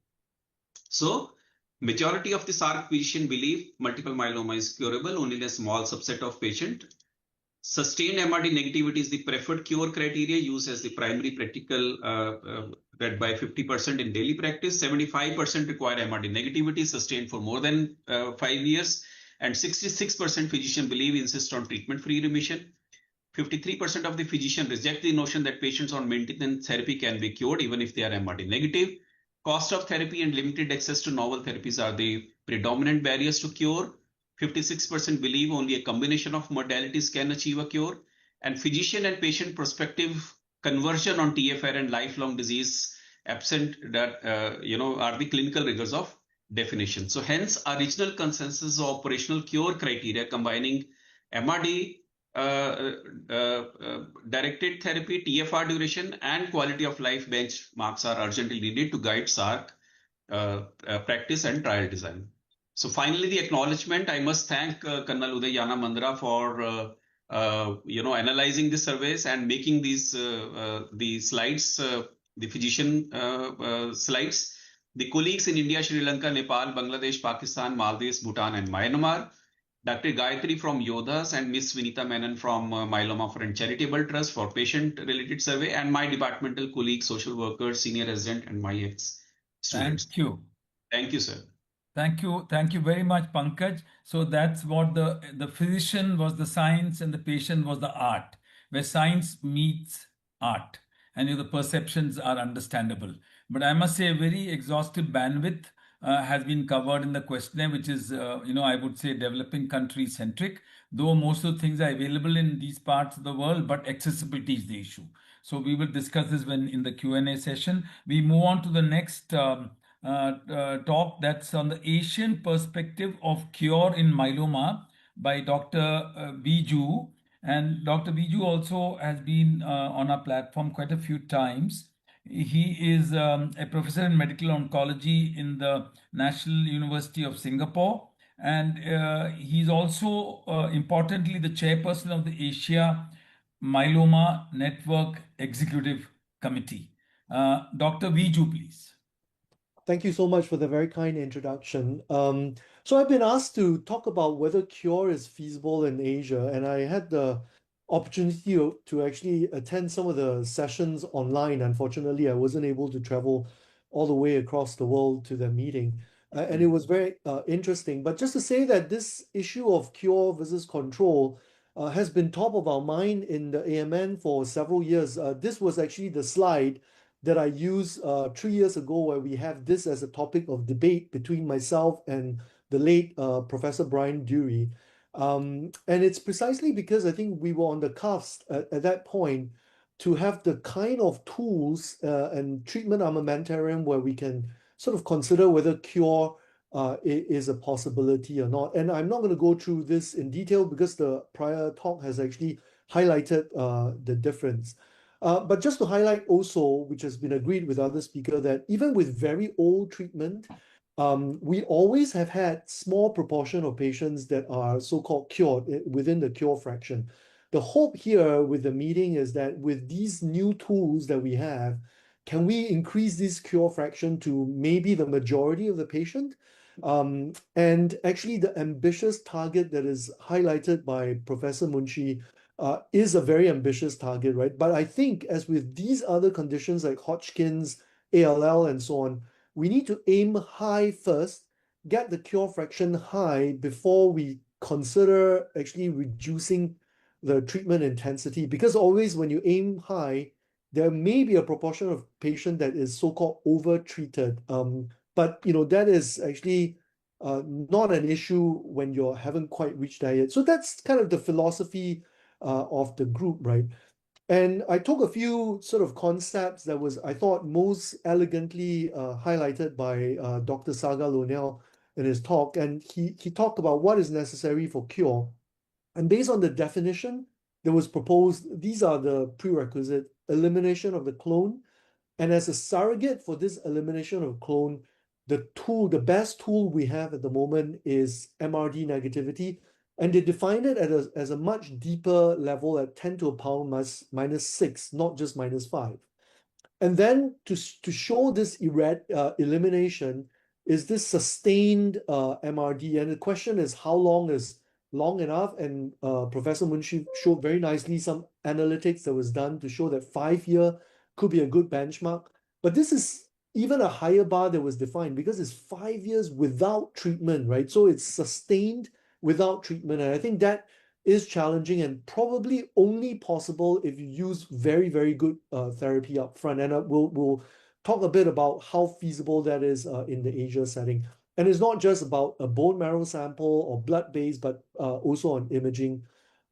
So majority of the SARC physician believe multiple myeloma is curable, only in a small subset of patient. Sustained MRD negativity is the preferred cure criteria used as the primary practical that by 50% in daily practice, 75% require MRD negativity sustained for more than 5 years, and 66% physician believe insist on treatment-free remission. 53% of the physician reject the notion that patients on maintenance therapy can be cured even if they are MRD negative. Cost of therapy and limited access to novel therapies are the predominant barriers to cure. 56% believe only a combination of modalities can achieve a cure. And physician and patient prospective conversion on TFR and lifelong disease absent that are the clinical rigors of definition. So hence our regional consensus of operational cure criteria combining MRD directed therapy, TFR duration, and quality of life benchmarks are urgently needed to guide SARC practice and trial design. So finally, the acknowledgement. I must thank Colonel Uday Yana Mandra for analyzing the surveys and making these the slides, the physician slides. The colleagues in India, Sri Lanka, Nepal, Bangladesh, Pakistan, Maldives, Bhutan, and Myanmar. Dr. Gayatri from Yodhas and Miss Vinita Menon from Myeloma Friend Charitable Trust for patient-related survey, and my departmental colleagues, social workers, senior resident, and my ex-students. Thank you. Thank you, sir. Thank you. Thank you very much, Pankaj. So that's what the physician was the science and the patient was the art, where science meets art, and the perceptions are understandable. But I must say a very exhaustive bandwidth has been covered in the questionnaire, which is, I would say developing country centric, though most of the things are available in these parts of the world, but accessibility is the issue. So we will discuss this when in the Q&A session. We move on to the next talk that's on the Asian perspective of cure in myeloma by Dr. Viju. And Dr. Viju also has been on our platform quite a few times. He is a professor in medical oncology in the National University of Singapore. And he's also, importantly, the chairperson of the Asia Myeloma Network Executive Committee. Dr. Viju, please. Thank you so much for the very kind introduction. So I've been asked to talk about whether cure is feasible in Asia, and I had the opportunity to actually attend some of the sessions online. Unfortunately, I wasn't able to travel all the way across the world to the meeting, and it was very interesting. But just to say that this issue of cure versus control has been top of our mind in the AMN for several years. This was actually the slide that I used 3 years ago, where we have this as a topic of debate between myself and the late Professor Brian Dury. And it's precisely because I think we were on the cusp at that point to have the kind of tools and treatment armamentarium where we can sort of consider whether cure is a possibility or not. And I'm not going to go through this in detail because the prior talk has actually highlighted the difference. But just to highlight also, which has been agreed with other speakers, that even with very old treatment, we always have had small proportion of patients that are so-called cured within the cure fraction. The hope here with the meeting is that with these new tools that we have, can we increase this cure fraction to maybe the majority of the patient? And actually the ambitious target that is highlighted by Professor Munshi is a very ambitious target, right? But I think as with these other conditions like Hodgkin's, ALL, and so on, we need to aim high first, get the cure fraction high before we consider actually reducing the treatment intensity. Because always when you aim high, there may be a proportion of patient that is so-called over-treated. But that is actually not an issue when you haven't quite reached that yet. So that's kind of the philosophy of the group, right? And I took a few sort of concepts that was, I thought, most elegantly highlighted by Dr. Saga Lonell in his talk. And he talked about what is necessary for cure. And based on the definition that was proposed, these are the prerequisite: elimination of the clone. And as a surrogate for this elimination of clone, the best tool we have at the moment is MRD negativity. And they define it as a much deeper level at 10 to the power minus 6, not just minus 5. And then to show this elimination is this sustained MRD. And the question is, how long is long enough? And Professor Munshi showed very nicely some analytics that was done to show that 5 years could be a good benchmark. But this is even a higher bar that was defined because it's 5 years without treatment, right? So it's sustained without treatment. And I think that is challenging and probably only possible if you use very, very good therapy up front. And we'll talk a bit about how feasible that is in the Asia setting. And it's not just about a bone marrow sample or blood-based, but also on imaging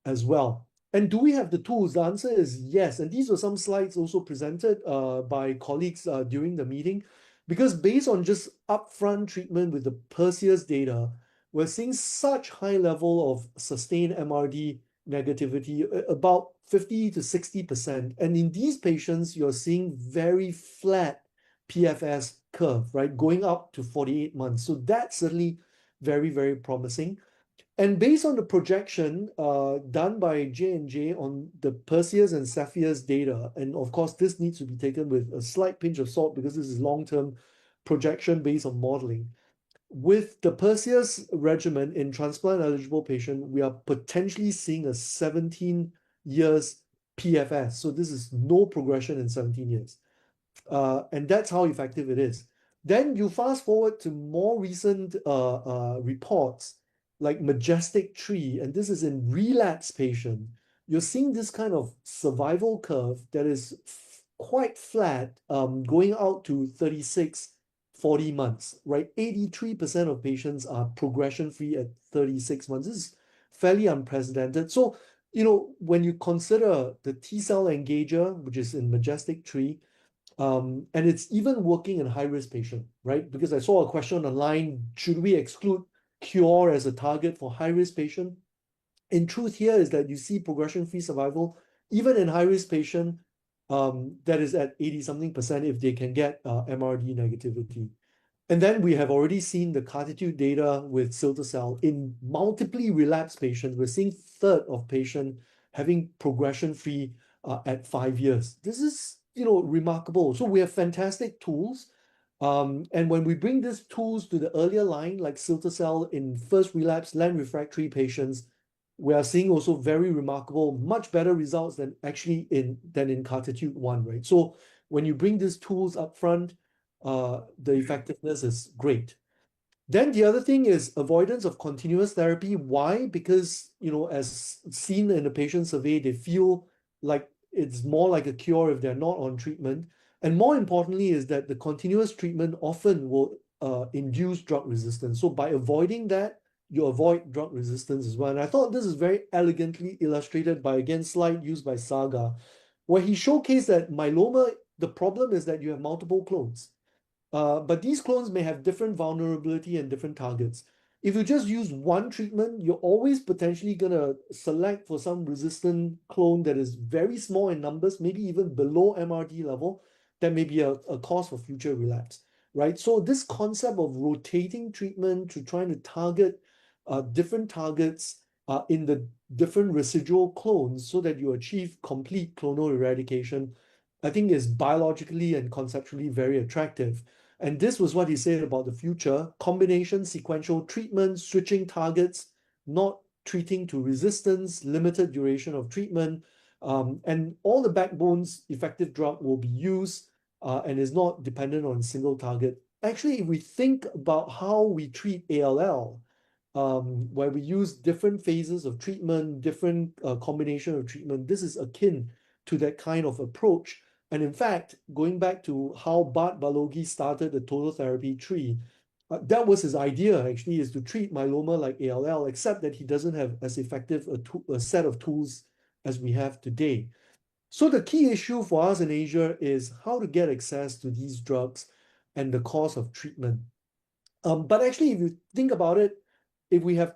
as well. And do we have the tools? The answer is yes. And these were some slides also presented by colleagues during the meeting, because based on just upfront treatment with the Perseus data, we're seeing such high level of sustained MRD negativity, about 50 to 60%. And in these patients, you're seeing very flat PFS curve, right? Going up to 48 months. So that's certainly very, very promising. And based on the projection done by J&J on the Perseus and Cepheus data, and of course, this needs to be taken with a slight pinch of salt because this is long-term projection based on modeling. With the Perseus regimen in transplant-eligible patient, we are potentially seeing a 17 years PFS. So this is no progression in 17 years. And that's how effective it is. Then you fast forward to more recent reports like Majestic Tree, and this is in relapse patient. You're seeing this kind of survival curve that is quite flat, going out to 36, 40 months, right? 83% of patients are progression-free at 36 months. This is fairly unprecedented. So, you know, when you consider the T-cell engager, which is in Majestic Tree, and it's even working in high-risk patient, right? Because I saw a question online, should we exclude cure as a target for high-risk patient? In truth here is that you see progression-free survival, even in high-risk patient, that is at 80-something% if they can get MRD negativity. And then we have already seen the CARTITUDE data with cilta-cel in multiply relapsed patients. We're seeing third of patients having progression-free at 5 years. This is, you know, remarkable. So we have fantastic tools. And when we bring these tools to the earlier line, like cilta-cel in first relapse LAN refractory patients, we are seeing also very remarkable, much better results than actually in CARTITUDE-1, right? So when you bring these tools up front, the effectiveness is great. Then the other thing is avoidance of continuous therapy. Why? Because, you know, as seen in the patient survey, they feel like it's more like a cure if they're not on treatment. And more importantly is that the continuous treatment often will induce drug resistance. So by avoiding that, you avoid drug resistance as well. And I thought this is very elegantly illustrated by, again, slide used by Saga, where he showcased that myeloma, the problem is that you have multiple clones. But these clones may have different vulnerability and different targets. If you just use one treatment, you're always potentially going to select for some resistant clone that is very small in numbers, maybe even below MRD level, that may be a cause for future relapse, right? So this concept of rotating treatment to trying to target different targets in the different residual clones so that you achieve complete clonal eradication, I think is biologically and conceptually very attractive. And this was what he said about the future: combination sequential treatment, switching targets, not treating to resistance, limited duration of treatment, and all the backbones effective drug will be used and is not dependent on a single target. Actually, if we think about how we treat ALL, where we use different phases of treatment, different combination of treatment, this is akin to that kind of approach. And in fact, going back to how Bart Balogi started the total therapy tree, that was his idea, actually, is to treat myeloma like ALL, except that he doesn't have as effective a set of tools as we have today. So the key issue for us in Asia is how to get access to these drugs and the cost of treatment. But actually, if you think about it, if we have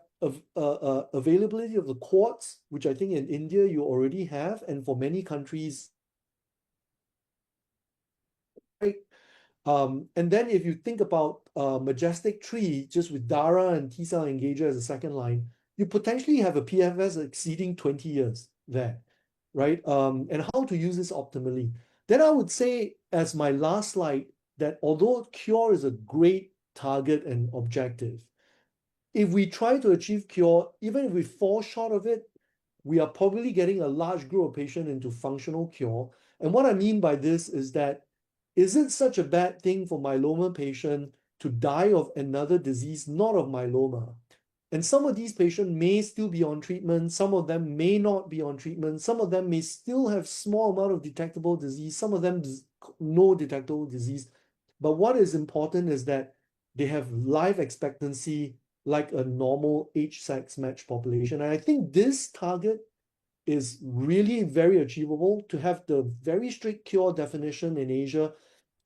availability of the quartz, which I think in India you already have, and for many countries, right? And then if you think about Majestic Tree, just with Dara and T-cell engager as a second line, you potentially have a PFS exceeding 20 years there, right? And how to use this optimally. Then I would say, as my last slide, that although cure is a great target and objective, if we try to achieve cure, even if we fall short of it, we are probably getting a large group of patients into functional cure. And what I mean by this is that is it such a bad thing for myeloma patient to die of another disease, not of myeloma? And some of these patients may still be on treatment, some of them may not be on treatment, some of them may still have small amount of detectable disease, some of them no detectable disease. But what is important is that they have life expectancy like a normal age-sex match population. And I think this target is really very achievable. To have the very strict cure definition in Asia,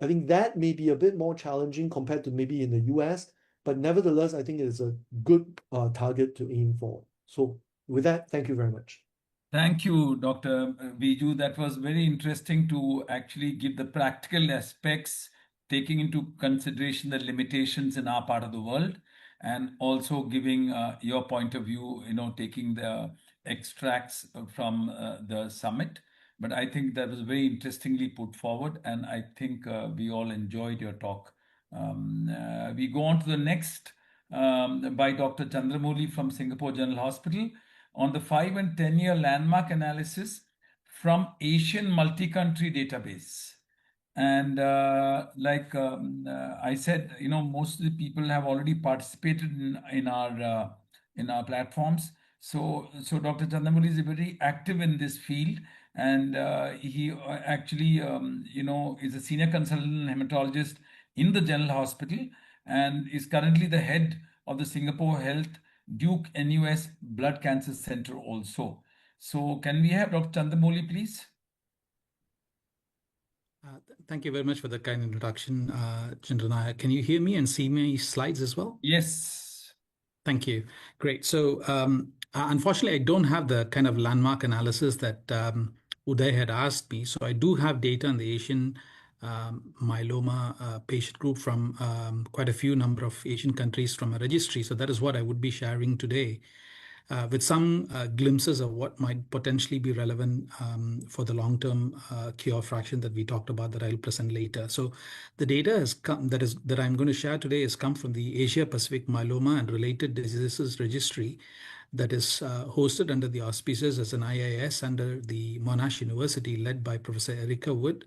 I think that may be a bit more challenging compared to maybe in the US, but nevertheless, I think it is a good target to aim for. So with that, thank you very much. Thank you, Dr. Viju. That was very interesting to actually give the practical aspects, taking into consideration the limitations in our part of the world, and also giving your point of view, taking the extracts from the summit. But I think that was very interestingly put forward, and I think we all enjoyed your talk. We go on to the next by Dr. Chandramouli from Singapore General Hospital on the 5 and 10-year landmark analysis from Asian multi-country database. And like I said, most of the people have already participated in our platforms. So Dr. Chandramouli is very active in this field, and he actually is a senior consultant hematologist in the General Hospital and is currently the head of the Singapore Health Duke NUS Blood Cancer Center also. So can we have Dr. Chandramouli, please? Thank you very much for the kind introduction, Chandranaya. Can you hear me and see my slides as well? Yes. Thank you. Great. So unfortunately, I don't have the kind of landmark analysis that Uday had asked me. So I do have data on the Asian myeloma patient group from quite a few number of Asian countries from a registry. So that is what I would be sharing today, with some glimpses of what might potentially be relevant for the long-term cure fraction that we talked about that I'll present later. So the data has come that I'm going to share today has come from the Asia Pacific Myeloma and Related Diseases Registry that is hosted under the auspices as an IIS under the Monash University, led by Professor Erica Wood,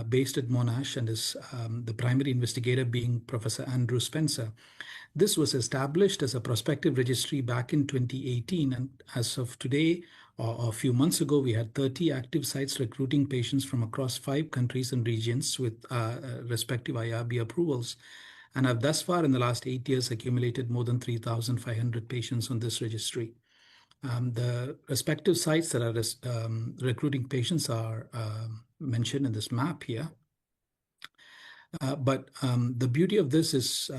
based at Monash, and is the primary investigator being Professor Andrew Spencer. This was established as a prospective registry back in 2018, and as of today, or a few months ago, we had 30 active sites recruiting patients from across 5 countries and regions with respective IRB approvals, and have thus far in the last 8 years accumulated more than 3,500 patients on this registry. The respective sites that are recruiting patients are mentioned in this map here. But the beauty of this is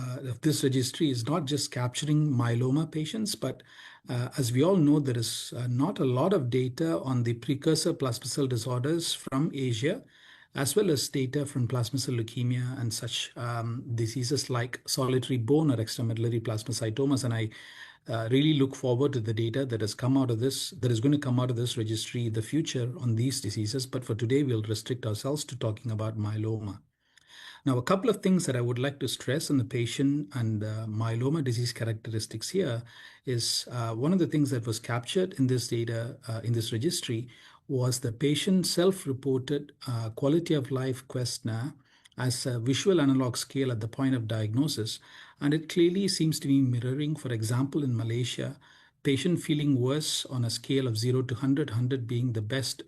this registry is not just capturing myeloma patients, but as we all know, there is not a lot of data on the precursor plasma cell disorders from Asia, as well as data from plasma cell leukemia and such diseases like solitary bone or extramedullary plasmacytomas. And I really look forward to the data that has come out of this, that is going to come out of this registry in the future on these diseases. But for today, we'll restrict ourselves to talking about myeloma. Now, a couple of things that I would like to stress on the patient and myeloma disease characteristics here is one of the things that was captured in this data, in this registry, was the patient self-reported quality of life questionnaire as a visual analog scale at the point of diagnosis. And it clearly seems to be mirroring, for example, in Malaysia, patient feeling worse on a scale of 0 to 100, 100 being the best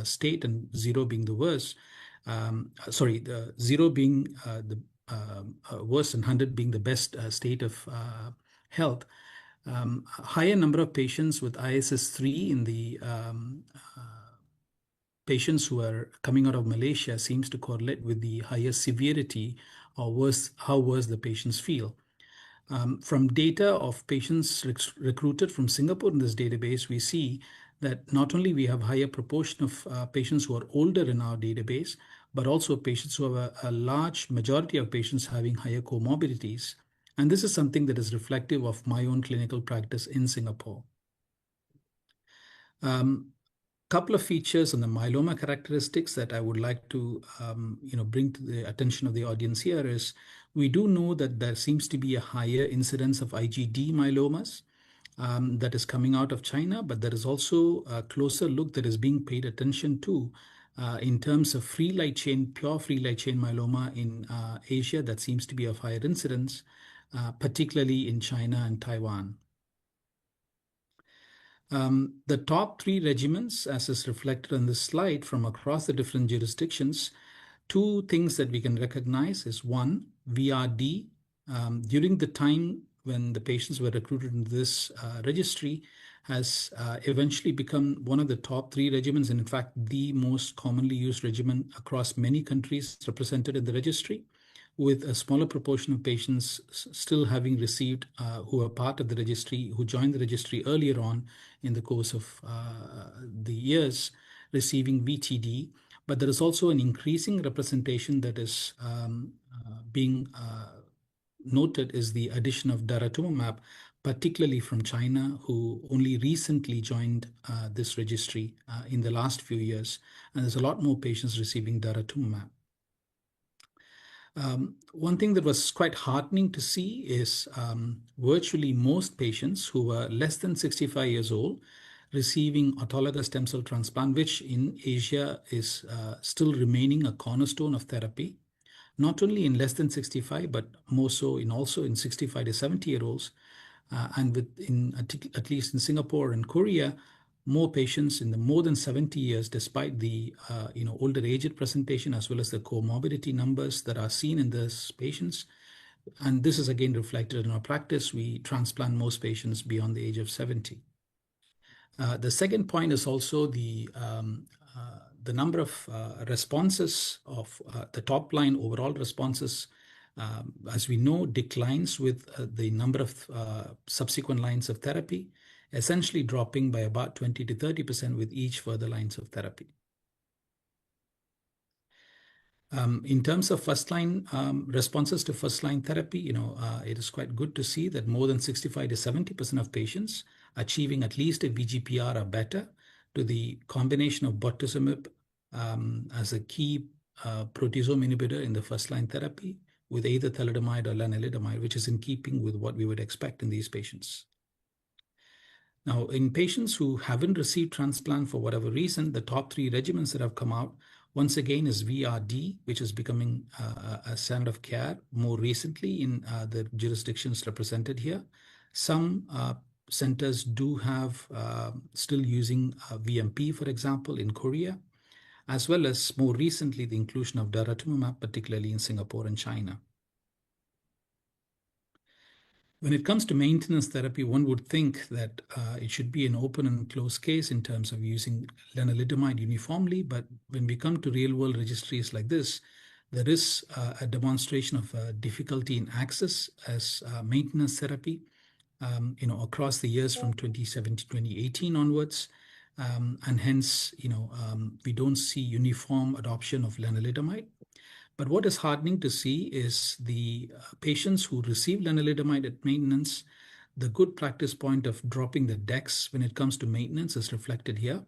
state and 0 being the worst. The 0 being the worst and 100 being the best state of health. Higher number of patients with ISS3 in the patients who are coming out of Malaysia seems to correlate with the higher severity or worse, how worse the patients feel. From data of patients recruited from Singapore in this database, we see that not only we have higher proportion of patients who are older in our database, but also patients who have a large majority of patients having higher comorbidities. And this is something that is reflective of my own clinical practice in Singapore. Couple of features on the myeloma characteristics that I would like to bring to the attention of the audience here is we do know that there seems to be a higher incidence of IgD myelomas that is coming out of China, but there is also a closer look that is being paid attention to In terms of free light chain, pure free light chain myeloma in Asia, that seems to be of higher incidence, particularly in China and Taiwan. The top 3 regimens, as is reflected on this slide from across the different jurisdictions, 2 things that we can recognize is 1, VRD. During the time when the patients were recruited into this registry, has eventually become one of the top 3 regimens, and in fact, the most commonly used regimen across many countries represented in the registry, with a smaller proportion of patients still having received, who are part of the registry, who joined the registry earlier on in the course of the years, receiving VTD. But there is also an increasing representation that is being noted is the addition of daratumumab, particularly from China, who only recently joined this registry in the last few years. And there's a lot more patients receiving daratumumab. One thing that was quite heartening to see is virtually most patients who were less than 65 years old receiving autologous stem cell transplant, which in Asia is still remaining a cornerstone of therapy, not only in less than 65, but more so in also in 65 to 70-year-olds. And at least in Singapore and Korea, more patients in the more than 70 years, despite the older age presentation, as well as the comorbidity numbers that are seen in these patients. And this is again reflected in our practice. We transplant most patients beyond the age of 70. The second point is also the number of responses of the top line overall responses, as we know, declines with the number of subsequent lines of therapy, essentially dropping by about 20 to 30% with each further lines of therapy. In terms of first-line responses to first-line therapy, it is quite good to see that more than 65 to 70% of patients achieving at least a VGPR or better to the combination of bortezomib as a key proteasome inhibitor in the first-line therapy with either thalidomide or lenalidomide, which is in keeping with what we would expect in these patients. Now, in patients who haven't received transplant for whatever reason, the top 3 regimens that have come out, once again, is VRD, which is becoming a standard of care more recently in the jurisdictions represented here. Some centers do have still using VMP, for example, in Korea, as well as more recently the inclusion of daratumumab, particularly in Singapore and China. When it comes to maintenance therapy, one would think that it should be an open and closed case in terms of using lenalidomide uniformly. But when we come to real-world registries like this, there is a demonstration of difficulty in access as maintenance therapy, across the years from 2017 to 2018 onwards. And hence, we don't see uniform adoption of lenalidomide. But what is heartening to see is the patients who receive lenalidomide at maintenance, the good practice point of dropping the DEX when it comes to maintenance is reflected here,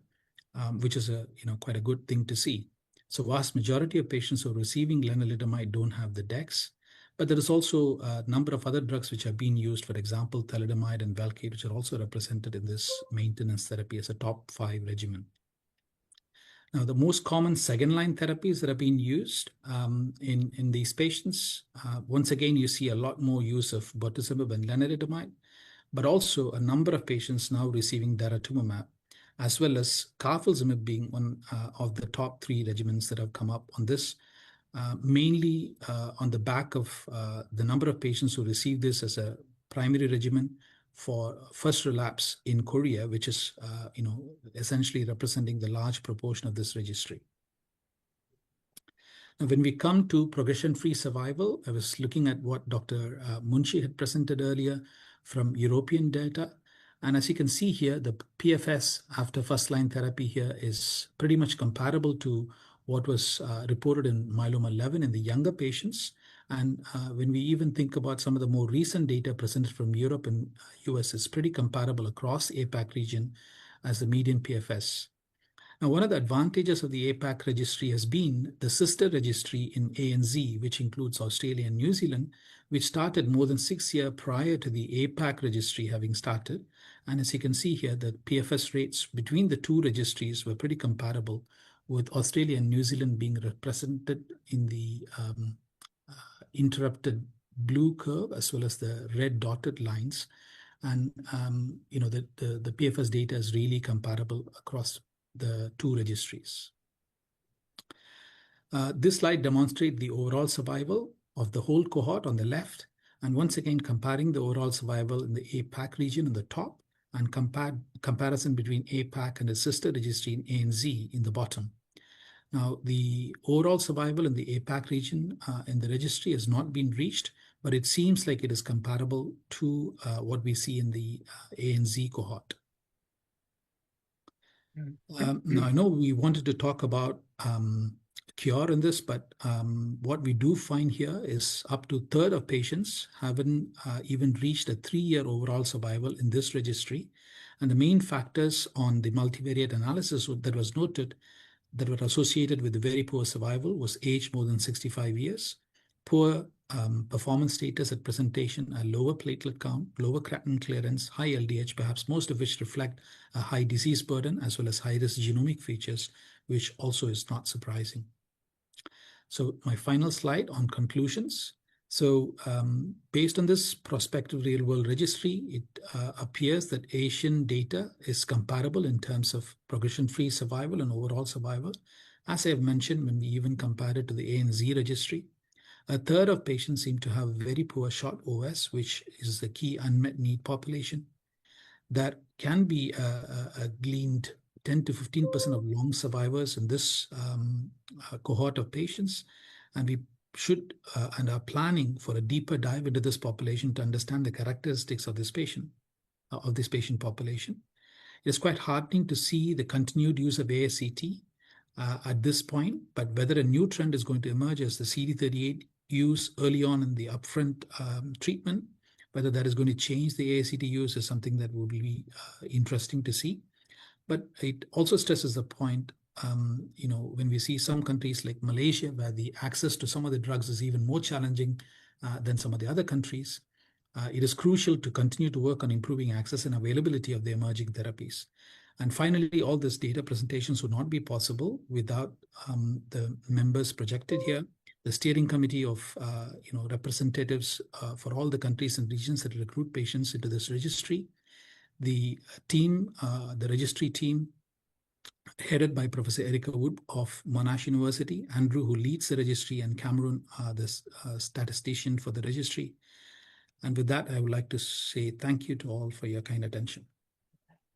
which is quite a good thing to see. So vast majority of patients who are receiving lenalidomide don't have the DEX, but there is also a number of other drugs which are being used, for example, thalidomide and Velcade, which are also represented in this maintenance therapy as a top 5 regimen. Now, the most common second-line therapies that are being used in these patients, once again, you see a lot more use of bortezomib and lenalidomide, but also a number of patients now receiving daratumumab, as well as carfilzomib being one of the top 3 regimens that have come up on this, mainly on the back of the number of patients who receive this as a primary regimen for first relapse in Korea, which is, essentially representing the large proportion of this registry. Now, when we come to progression-free survival, I was looking at what Dr. Munshi had presented earlier from European data. And as you can see here, the PFS after first-line therapy here is pretty much comparable to what was reported in myeloma 11 in the younger patients. And when we even think about some of the more recent data presented from Europe and US, it's pretty comparable across the APAC region as the median PFS. Now, one of the advantages of the APAC registry has been the sister registry in ANZ, which includes Australia and New Zealand, which started more than 6 years prior to the APAC registry having started. And as you can see here, the PFS rates between the 2 registries were pretty comparable with Australia and New Zealand being represented in the interrupted blue curve as well as the red dotted lines. And the PFS data is really comparable across the two registries. This slide demonstrates the overall survival of the whole cohort on the left, and once again comparing the overall survival in the APAC region on the top, and comparison between APAC and its sister registry in ANZ in the bottom. Now, the overall survival in the APAC region in the registry has not been reached, but it seems like it is comparable to what we see in the ANZ cohort. Now, I know we wanted to talk about cure in this, but what we do find here is up to a third of patients haven't even reached a 3-year overall survival in this registry. And the main factors on the multivariate analysis that was noted that were associated with very poor survival was age more than 65 years, poor performance status at presentation, a lower platelet count, lower creatinine clearance, high LDH, perhaps most of which reflect a high disease burden as well as high-risk genomic features, which also is not surprising. So my final slide on conclusions. So based on this prospective real-world registry, it appears that Asian data is comparable in terms of progression-free survival and overall survival. As I have mentioned, when we even compare it to the ANZ registry, a third of patients seem to have very poor short OS, which is the key unmet need population. That can be gleaned 10 to 15% of long survivors in this cohort of patients. And we should and are planning for a deeper dive into this population to understand the characteristics of this patient population. It's quite heartening to see the continued use of ASCT at this point, but whether a new trend is going to emerge as the CD38 use early on in the upfront treatment, whether that is going to change the ASCT use is something that will be interesting to see. But it also stresses the point, when we see some countries like Malaysia, where the access to some of the drugs is even more challenging than some of the other countries, it is crucial to continue to work on improving access and availability of the emerging therapies. And finally, all this data presentations would not be possible without the members projected here, the steering committee of representatives for all the countries and regions that recruit patients into this registry, the team, the registry team, headed by Professor Erica Wood of Monash University, Andrew, who leads the registry, and Cameron, the statistician for the registry. And with that, I would like to say thank you to all for your kind attention.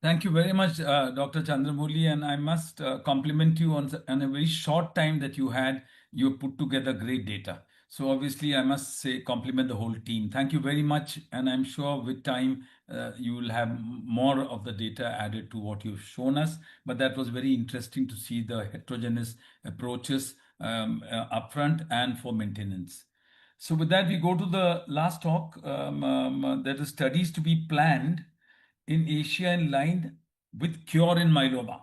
Thank you very much, Dr. Chandramouli, and I must compliment you on a very short time that you had. You put together great data. So obviously, I must say compliment the whole team. Thank you very much, and I'm sure with time you will have more of the data added to what you've shown us. But that was very interesting to see the heterogeneous approaches upfront and for maintenance. So with that, we go to the last talk. There are studies to be planned in Asia in line with cure in myeloma.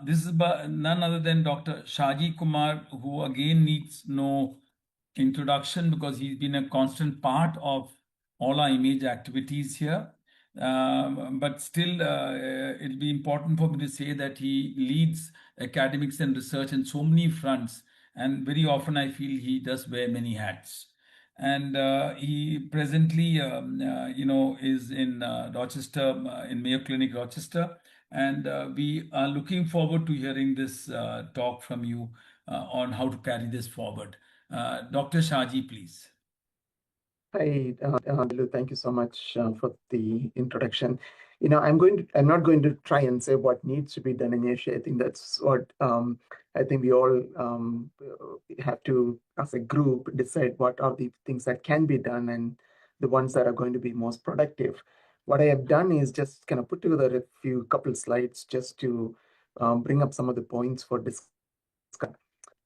This is by none other than Dr. Shaji Kumar, who again needs no introduction because he's been a constant part of all our image activities here. But still, it'll be important for me to say that he leads academics and research in so many fronts. And very often I feel he does wear many hats. And he presently, is in Rochester, in Mayo Clinic, Rochester. And we are looking forward to hearing this talk from you on how to carry this forward. Dr. Shaji, please. Hi, Lou, thank you so much for the introduction. I'm not going to try and say what needs to be done in Asia. I think that's what I think we all have to, as a group, decide what are the things that can be done and the ones that are going to be most productive. What I have done is just kind of put together a couple slides just to bring up some of the points for discussion.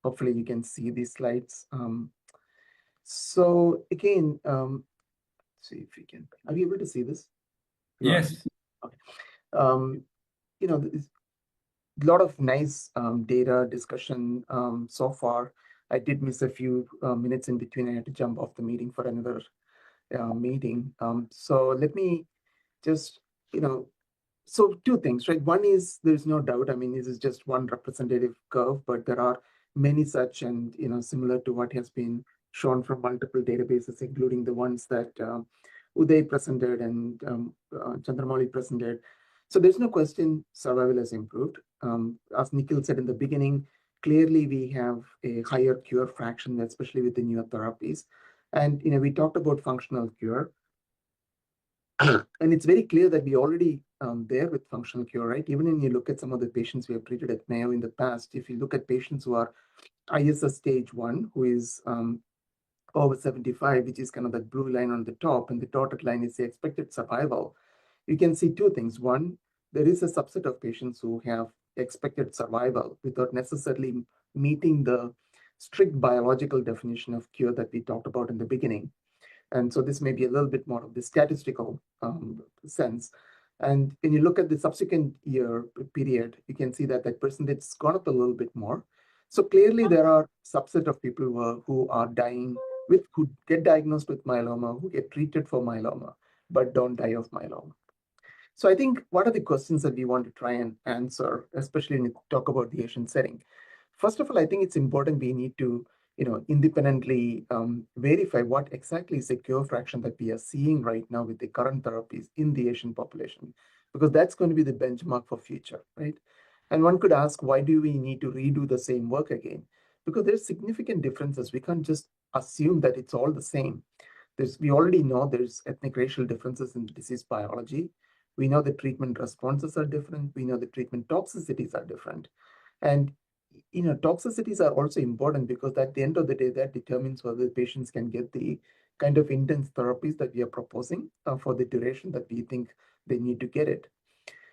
Hopefully you can see these slides. So again, let's see if we can. Are you able to see this? Yes. Okay. A lot of nice data discussion so far. I did miss a few minutes in between. I had to jump off the meeting for another meeting. So let me just, So two things, right? One is there's no doubt. I mean, this is just one representative curve, but there are many such, and similar to what has been shown from multiple databases, including the ones that Uday presented and Chandramouli presented. So there's no question survival has improved. As Nikhil said in the beginning, clearly we have a higher cure fraction, especially with the newer therapies. And we talked about functional cure. And it's very clear that we already there with functional cure, right? Even when you look at some of the patients we have treated at Mayo in the past, if you look at patients who are ISS stage 1, who is over 75, which is kind of that blue line on the top, and the dotted line is the expected survival, you can see two things. One, there is a subset of patients who have expected survival without necessarily meeting the strict biological definition of cure that we talked about in the beginning. And so this may be a little bit more of the statistical sense. And when you look at the subsequent year period, you can see that that percentage has gone up a little bit more. So clearly there are subset of people who are dying who get diagnosed with myeloma, who get treated for myeloma, but don't die of myeloma. So I think what are the questions that we want to try and answer, especially when you talk about the Asian setting? First of all, I think it's important we need to independently verify what exactly is the cure fraction that we are seeing right now with the current therapies in the Asian population, because that's going to be the benchmark for future, right? And one could ask, why do we need to redo the same work again? Because there's significant differences. We can't just assume that it's all the same. We already know there's ethnic racial differences in disease biology. We know the treatment responses are different. We know the treatment toxicities are different. And toxicities are also important because at the end of the day, that determines whether patients can get the kind of intense therapies that we are proposing for the duration that we think they need to get it.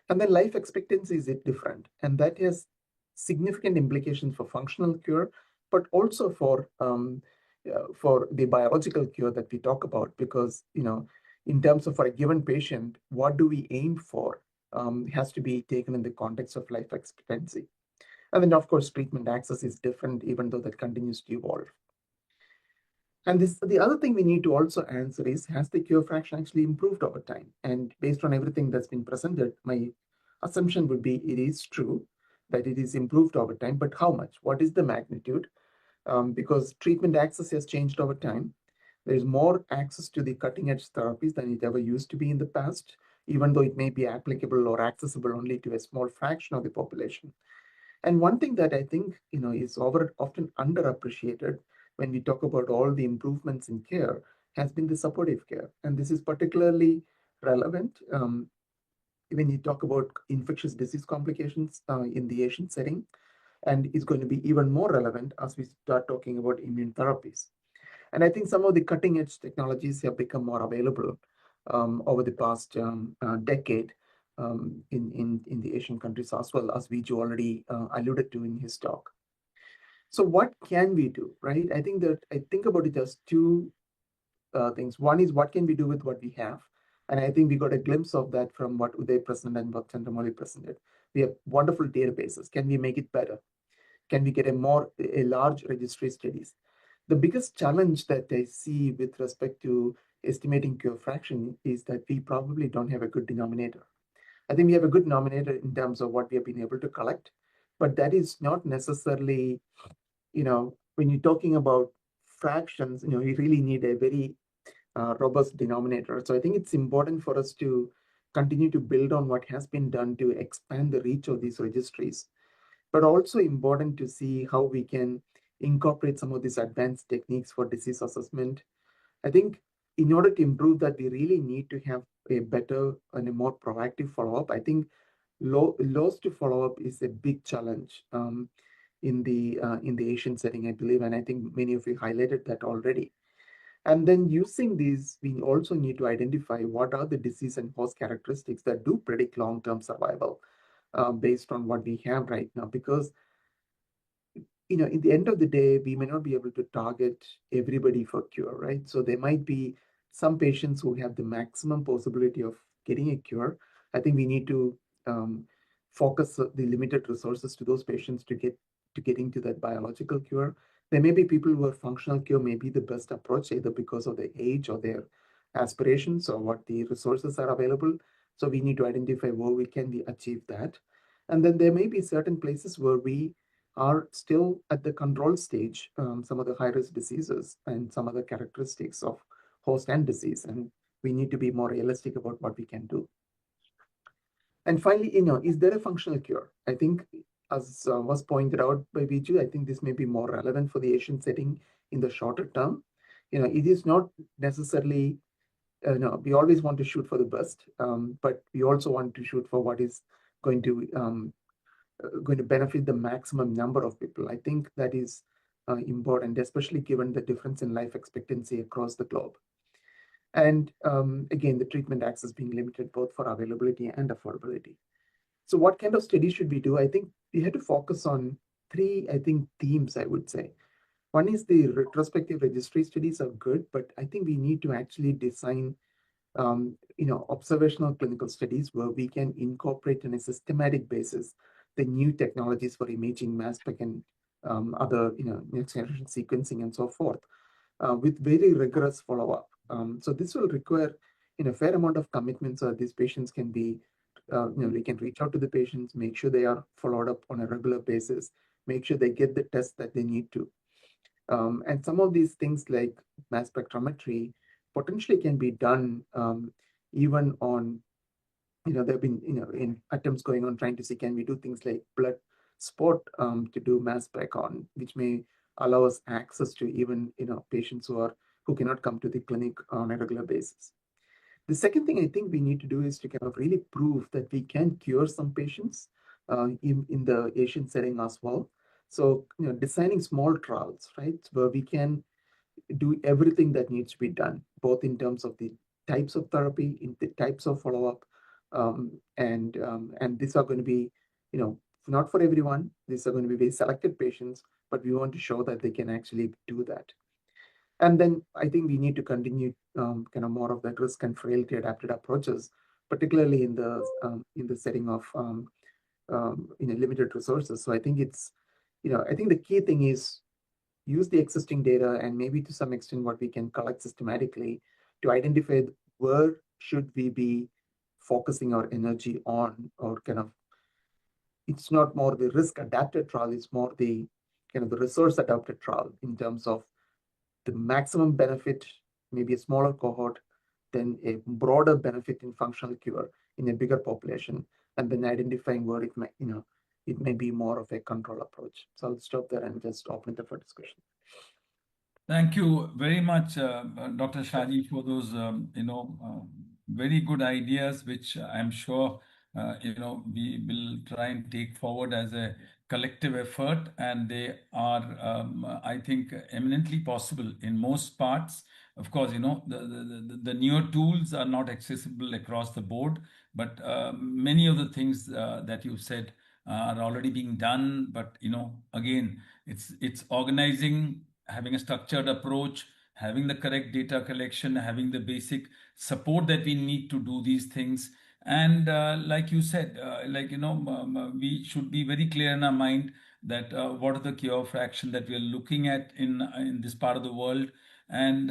And then life expectancy is different. And that has significant implications for functional cure, but also for the biological cure that we talk about, because, in terms of for a given patient, what do we aim for has to be taken in the context of life expectancy. And then, of course, treatment access is different, even though that continues to evolve. And the other thing we need to also answer is, has the cure fraction actually improved over time? And based on everything that's been presented, my assumption would be it is true that it is improved over time, but how much? What is the magnitude? Because treatment access has changed over time. There's more access to the cutting edge therapies than it ever used to be in the past, even though it may be applicable or accessible only to a small fraction of the population. And one thing that I think is often underappreciated when we talk about all the improvements in care has been the supportive care. And this is particularly relevant when you talk about infectious disease complications in the Asian setting, and is going to be even more relevant as we start talking about immune therapies. And I think some of the cutting edge technologies have become more available over the past decade in the Asian countries, as well as Viju already alluded to in his talk. So what can we do, right? I think about it as two things. One is, what can we do with what we have? And I think we got a glimpse of that from what Uday presented and what Chandramouli presented. We have wonderful databases. Can we make it better? Can we get a large registry studies? The biggest challenge that I see with respect to estimating cure fraction is that we probably don't have a good denominator. I think we have a good denominator in terms of what we have been able to collect, but that is not necessarily, when you're talking about fractions, you really need a very robust denominator. So I think it's important for us to continue to build on what has been done to expand the reach of these registries, but also important to see how we can incorporate some of these advanced techniques for disease assessment. I think in order to improve that, we really need to have a better and a more proactive follow-up. I think loss to follow-up is a big challenge in the Asian setting, I believe, and I think many of you highlighted that already. And then using these, we also need to identify what are the disease and host characteristics that do predict long-term survival based on what we have right now. Because, in the end of the day, we may not be able to target everybody for cure, right? So there might be some patients who have the maximum possibility of getting a cure. I think we need to focus the limited resources to those patients to get into that biological cure. There may be people who are functional cure may be the best approach, either because of their age or their aspirations or what the resources are available. So we need to identify where we can achieve that. And then there may be certain places where we are still at the control stage, some of the high-risk diseases and some other characteristics of host and disease. And we need to be more realistic about what we can do. And finally, is there a functional cure? I think, as was pointed out by Viju, I think this may be more relevant for the Asian setting in the shorter term. It is not necessarily, we always want to shoot for the best, but we also want to shoot for what is going to benefit the maximum number of people. I think that is important, especially given the difference in life expectancy across the globe. And again, the treatment access being limited both for availability and affordability. So what kind of studies should we do? I think we had to focus on three, themes, I would say. One is the retrospective registry studies are good, but I think we need to actually design observational clinical studies where we can incorporate on a systematic basis the new technologies for imaging, mass spec, and other next generation sequencing and so forth, with very rigorous follow-up. So this will require a fair amount of commitment so that these patients can be, we can reach out to the patients, make sure they are followed up on a regular basis, make sure they get the tests that they need to. And some of these things like mass spectrometry potentially can be done even on, there have been, in attempts going on trying to see, can we do things like blood spot to do mass spec on, which may allow us access to even, patients who cannot come to the clinic on a regular basis. The second thing I think we need to do is to kind of really prove that we can cure some patients in the Asian setting as well. So, designing small trials, right, where we can do everything that needs to be done, both in terms of the types of therapy, in the types of follow-up, and these are going to be, not for everyone. These are going to be very selected patients, but we want to show that they can actually do that. And then I think we need to continue kind of more of that risk and frailty adapted approaches, particularly in the setting of limited resources. So I think it's, I think the key thing is use the existing data and maybe to some extent what we can collect systematically to identify where should we be focusing our energy on, or kind of, it's not more the risk adapted trial, it's more the kind of the resource adapted trial in terms of the maximum benefit, maybe a smaller cohort, then a broader benefit in functional cure in a bigger population, and then identifying where it may, it may be more of a control approach. So I'll stop there and just open it up for discussion. Thank you very much, Dr. Shaji, for those, very good ideas, which I'm sure, we will try and take forward as a collective effort. And they are, I think, eminently possible in most parts. Of course, the newer tools are not accessible across the board, but many of the things that you said are already being done. But, again, it's organizing, having a structured approach, having the correct data collection, having the basic support that we need to do these things. And like you said, we should be very clear in our mind that what are the cure fraction that we are looking at in this part of the world. And,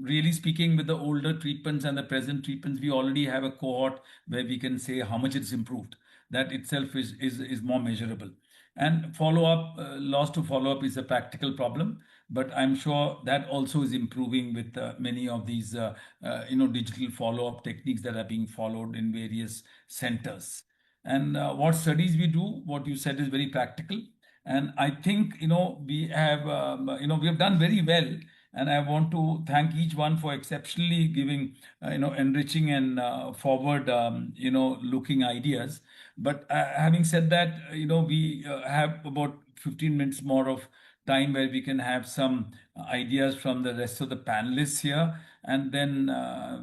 really speaking, with the older treatments and the present treatments, we already have a cohort where we can say how much it's improved. That itself is more measurable. And follow-up, loss to follow-up is a practical problem, but I'm sure that also is improving with many of these, digital follow-up techniques that are being followed in various centers. And what studies we do, what you said is very practical. And I think, we have done very well. And I want to thank each one for exceptionally giving, enriching and forward, looking ideas. But having said that, we have about 15 minutes more of time where we can have some ideas from the rest of the panelists here, and then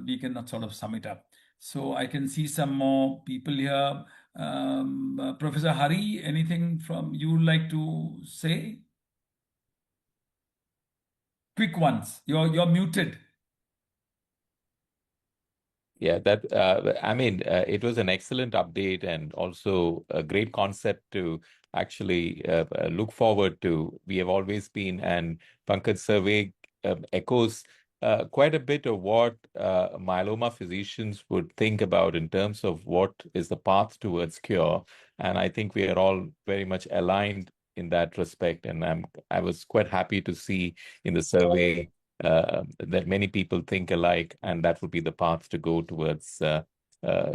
we can sort of sum it up. So I can see some more people here. Professor Hari, anything from you would like to say? Quick ones. You're muted. Yeah, it was an excellent update and also a great concept to actually look forward to. We have always been, and Pankaj survey echoes quite a bit of what myeloma physicians would think about in terms of what is the path towards cure. And I think we are all very much aligned in that respect. And I was quite happy to see in the survey that many people think alike, and that would be the path to go towards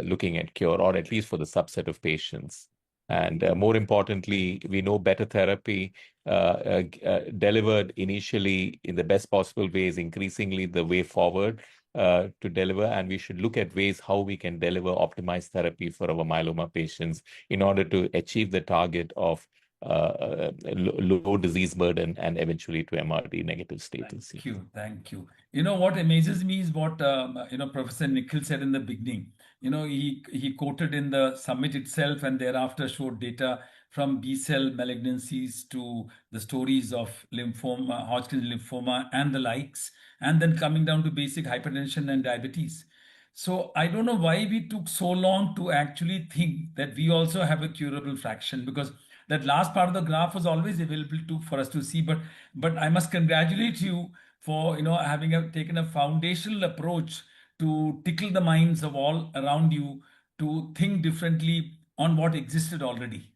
looking at cure, or at least for the subset of patients. And more importantly, we know better therapy delivered initially in the best possible way is increasingly the way forward to deliver. And we should look at ways how we can deliver optimized therapy for our myeloma patients in order to achieve the target of low disease burden and eventually to MRD negative status. Thank you. Thank you. You know, what amazes me is what, Professor Nikhil said in the beginning. You know, he quoted in the summit itself and thereafter showed data from B-cell malignancies to the stories of lymphoma, Hodgkin's lymphoma and the likes, and then coming down to basic hypertension and diabetes. So I don't know why we took so long to actually think that we also have a curable fraction, because that last part of the graph was always available for us to see. But I must congratulate you for having taken a foundational approach to tickle the minds of all around you to think differently on what existed already.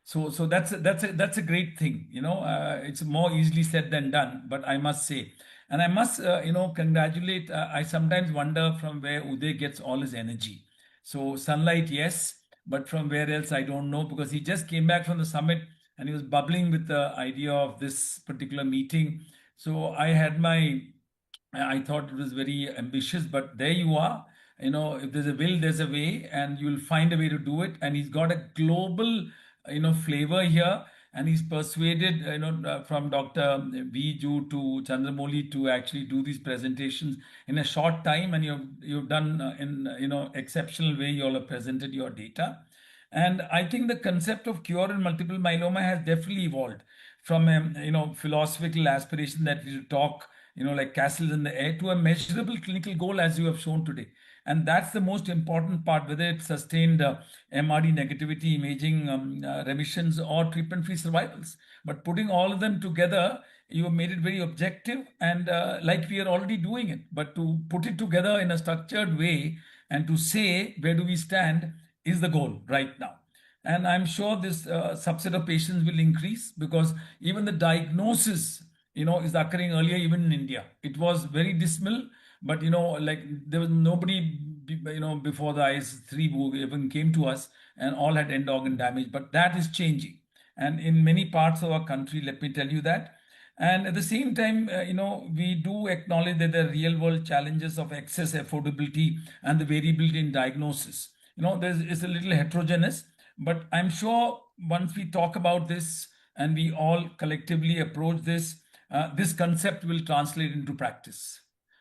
So that's a great thing. It's more easily said than done, but I must say, and I must congratulate. I sometimes wonder from where Uday gets all his energy. So sunlight, yes, but from where else I don't know, because he just came back from the summit and he was bubbling with the idea of this particular meeting. So I thought it was very ambitious, but there you are. If there's a will, there's a way, and you'll find a way to do it. And he's got a global, flavor here, and he's persuaded, from Dr. Viju to Chandramouli to actually do these presentations in a short time, and you've done in exceptional way. You all have presented your data, and I think the concept of cure in multiple myeloma has definitely evolved from a philosophical aspiration that we talk like castles in the air, to a measurable clinical goal, as you have shown today. And that's the most important part, whether it's sustained MRD negativity, imaging remissions, or treatment-free survivals. But putting all of them together, you have made it very objective, and like we are already doing it. But to put it together in a structured way and to say where do we stand is the goal right now. And I'm sure this subset of patients will increase, because even the diagnosis is occurring earlier, even in India. It was very dismal, but like there was nobody before the IS3 who even came to us, and all had end organ damage. But that is changing, and in many parts of our country, let me tell you that. And at the same time, we do acknowledge that there are real world challenges of excess affordability and the variability in diagnosis. It's a little heterogeneous, but I'm sure once we talk about this and we all collectively approach this, this concept will translate into practice.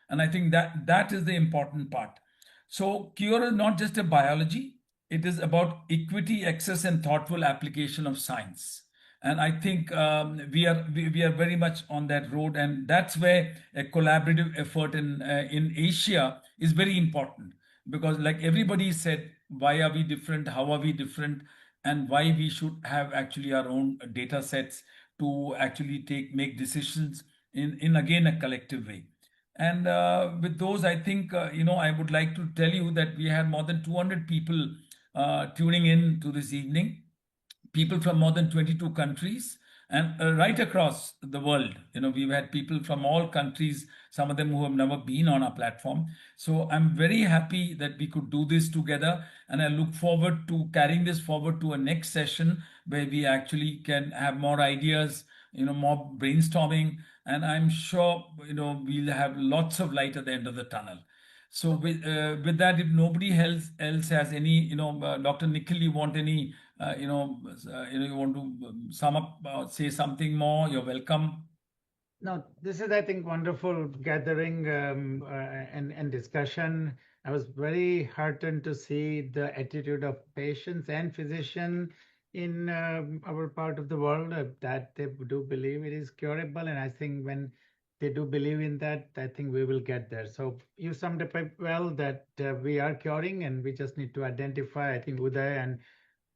And I think that is the important part. So cure is not just a biology, it is about equity, access, and thoughtful application of science. And I think we are very much on that road, and that's where a collaborative effort in Asia is very important, because like everybody said, why are we different? How are we different? And why we should have actually our own data sets to actually make decisions in again a collective way. And with those, I think I would like to tell you that we had more than 200 people tuning in to this evening, people from more than 22 countries, and right across the world. We've had people from all countries, some of them who have never been on our platform. So I'm very happy that we could do this together, and I look forward to carrying this forward to a next session where we actually can have more ideas, more brainstorming, and I'm sure we'll have lots of light at the end of the tunnel. So with that, if nobody else has any, Dr. Nikhil, you want any, you want to sum up, say something more, you're welcome. No, this is, I think, wonderful gathering and discussion. I was very heartened to see the attitude of patients and physicians in our part of the world, that they do believe it is curable. And I think when they do believe in that, I think we will get there. So you summed up well that we are curing, and we just need to identify. I think Uday and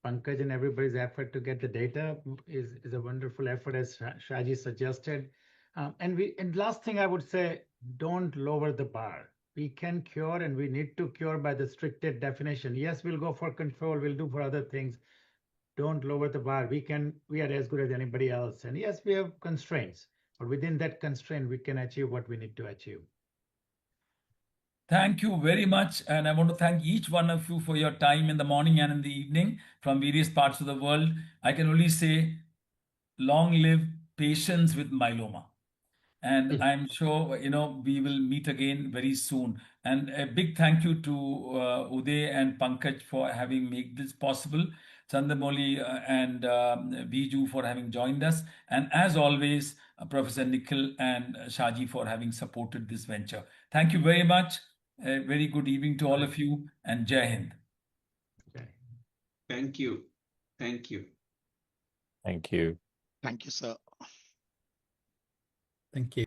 Pankaj and everybody's effort to get the data is a wonderful effort, as Shaji suggested. And last thing I would say, don't lower the bar. We can cure and we need to cure by the strictest definition. Yes, we'll go for control, we'll do for other things. Don't lower the bar. We are as good as anybody else. And yes, we have constraints, but within that constraint, we can achieve what we need to achieve. Thank you very much. And I want to thank each one of you for your time in the morning and in the evening from various parts of the world. I can only say, long live patients with myeloma. And I'm sure, we will meet again very soon. And a big thank you to Uday and Pankaj for having made this possible. Chandramouli and Biju for having joined us. And as always, Professor Nikhil and Shaji for having supported this venture. Thank you very much. A very good evening to all of you, and Jai Hind. Thank you. Thank you. Thank you. Thank you, sir. Thank you.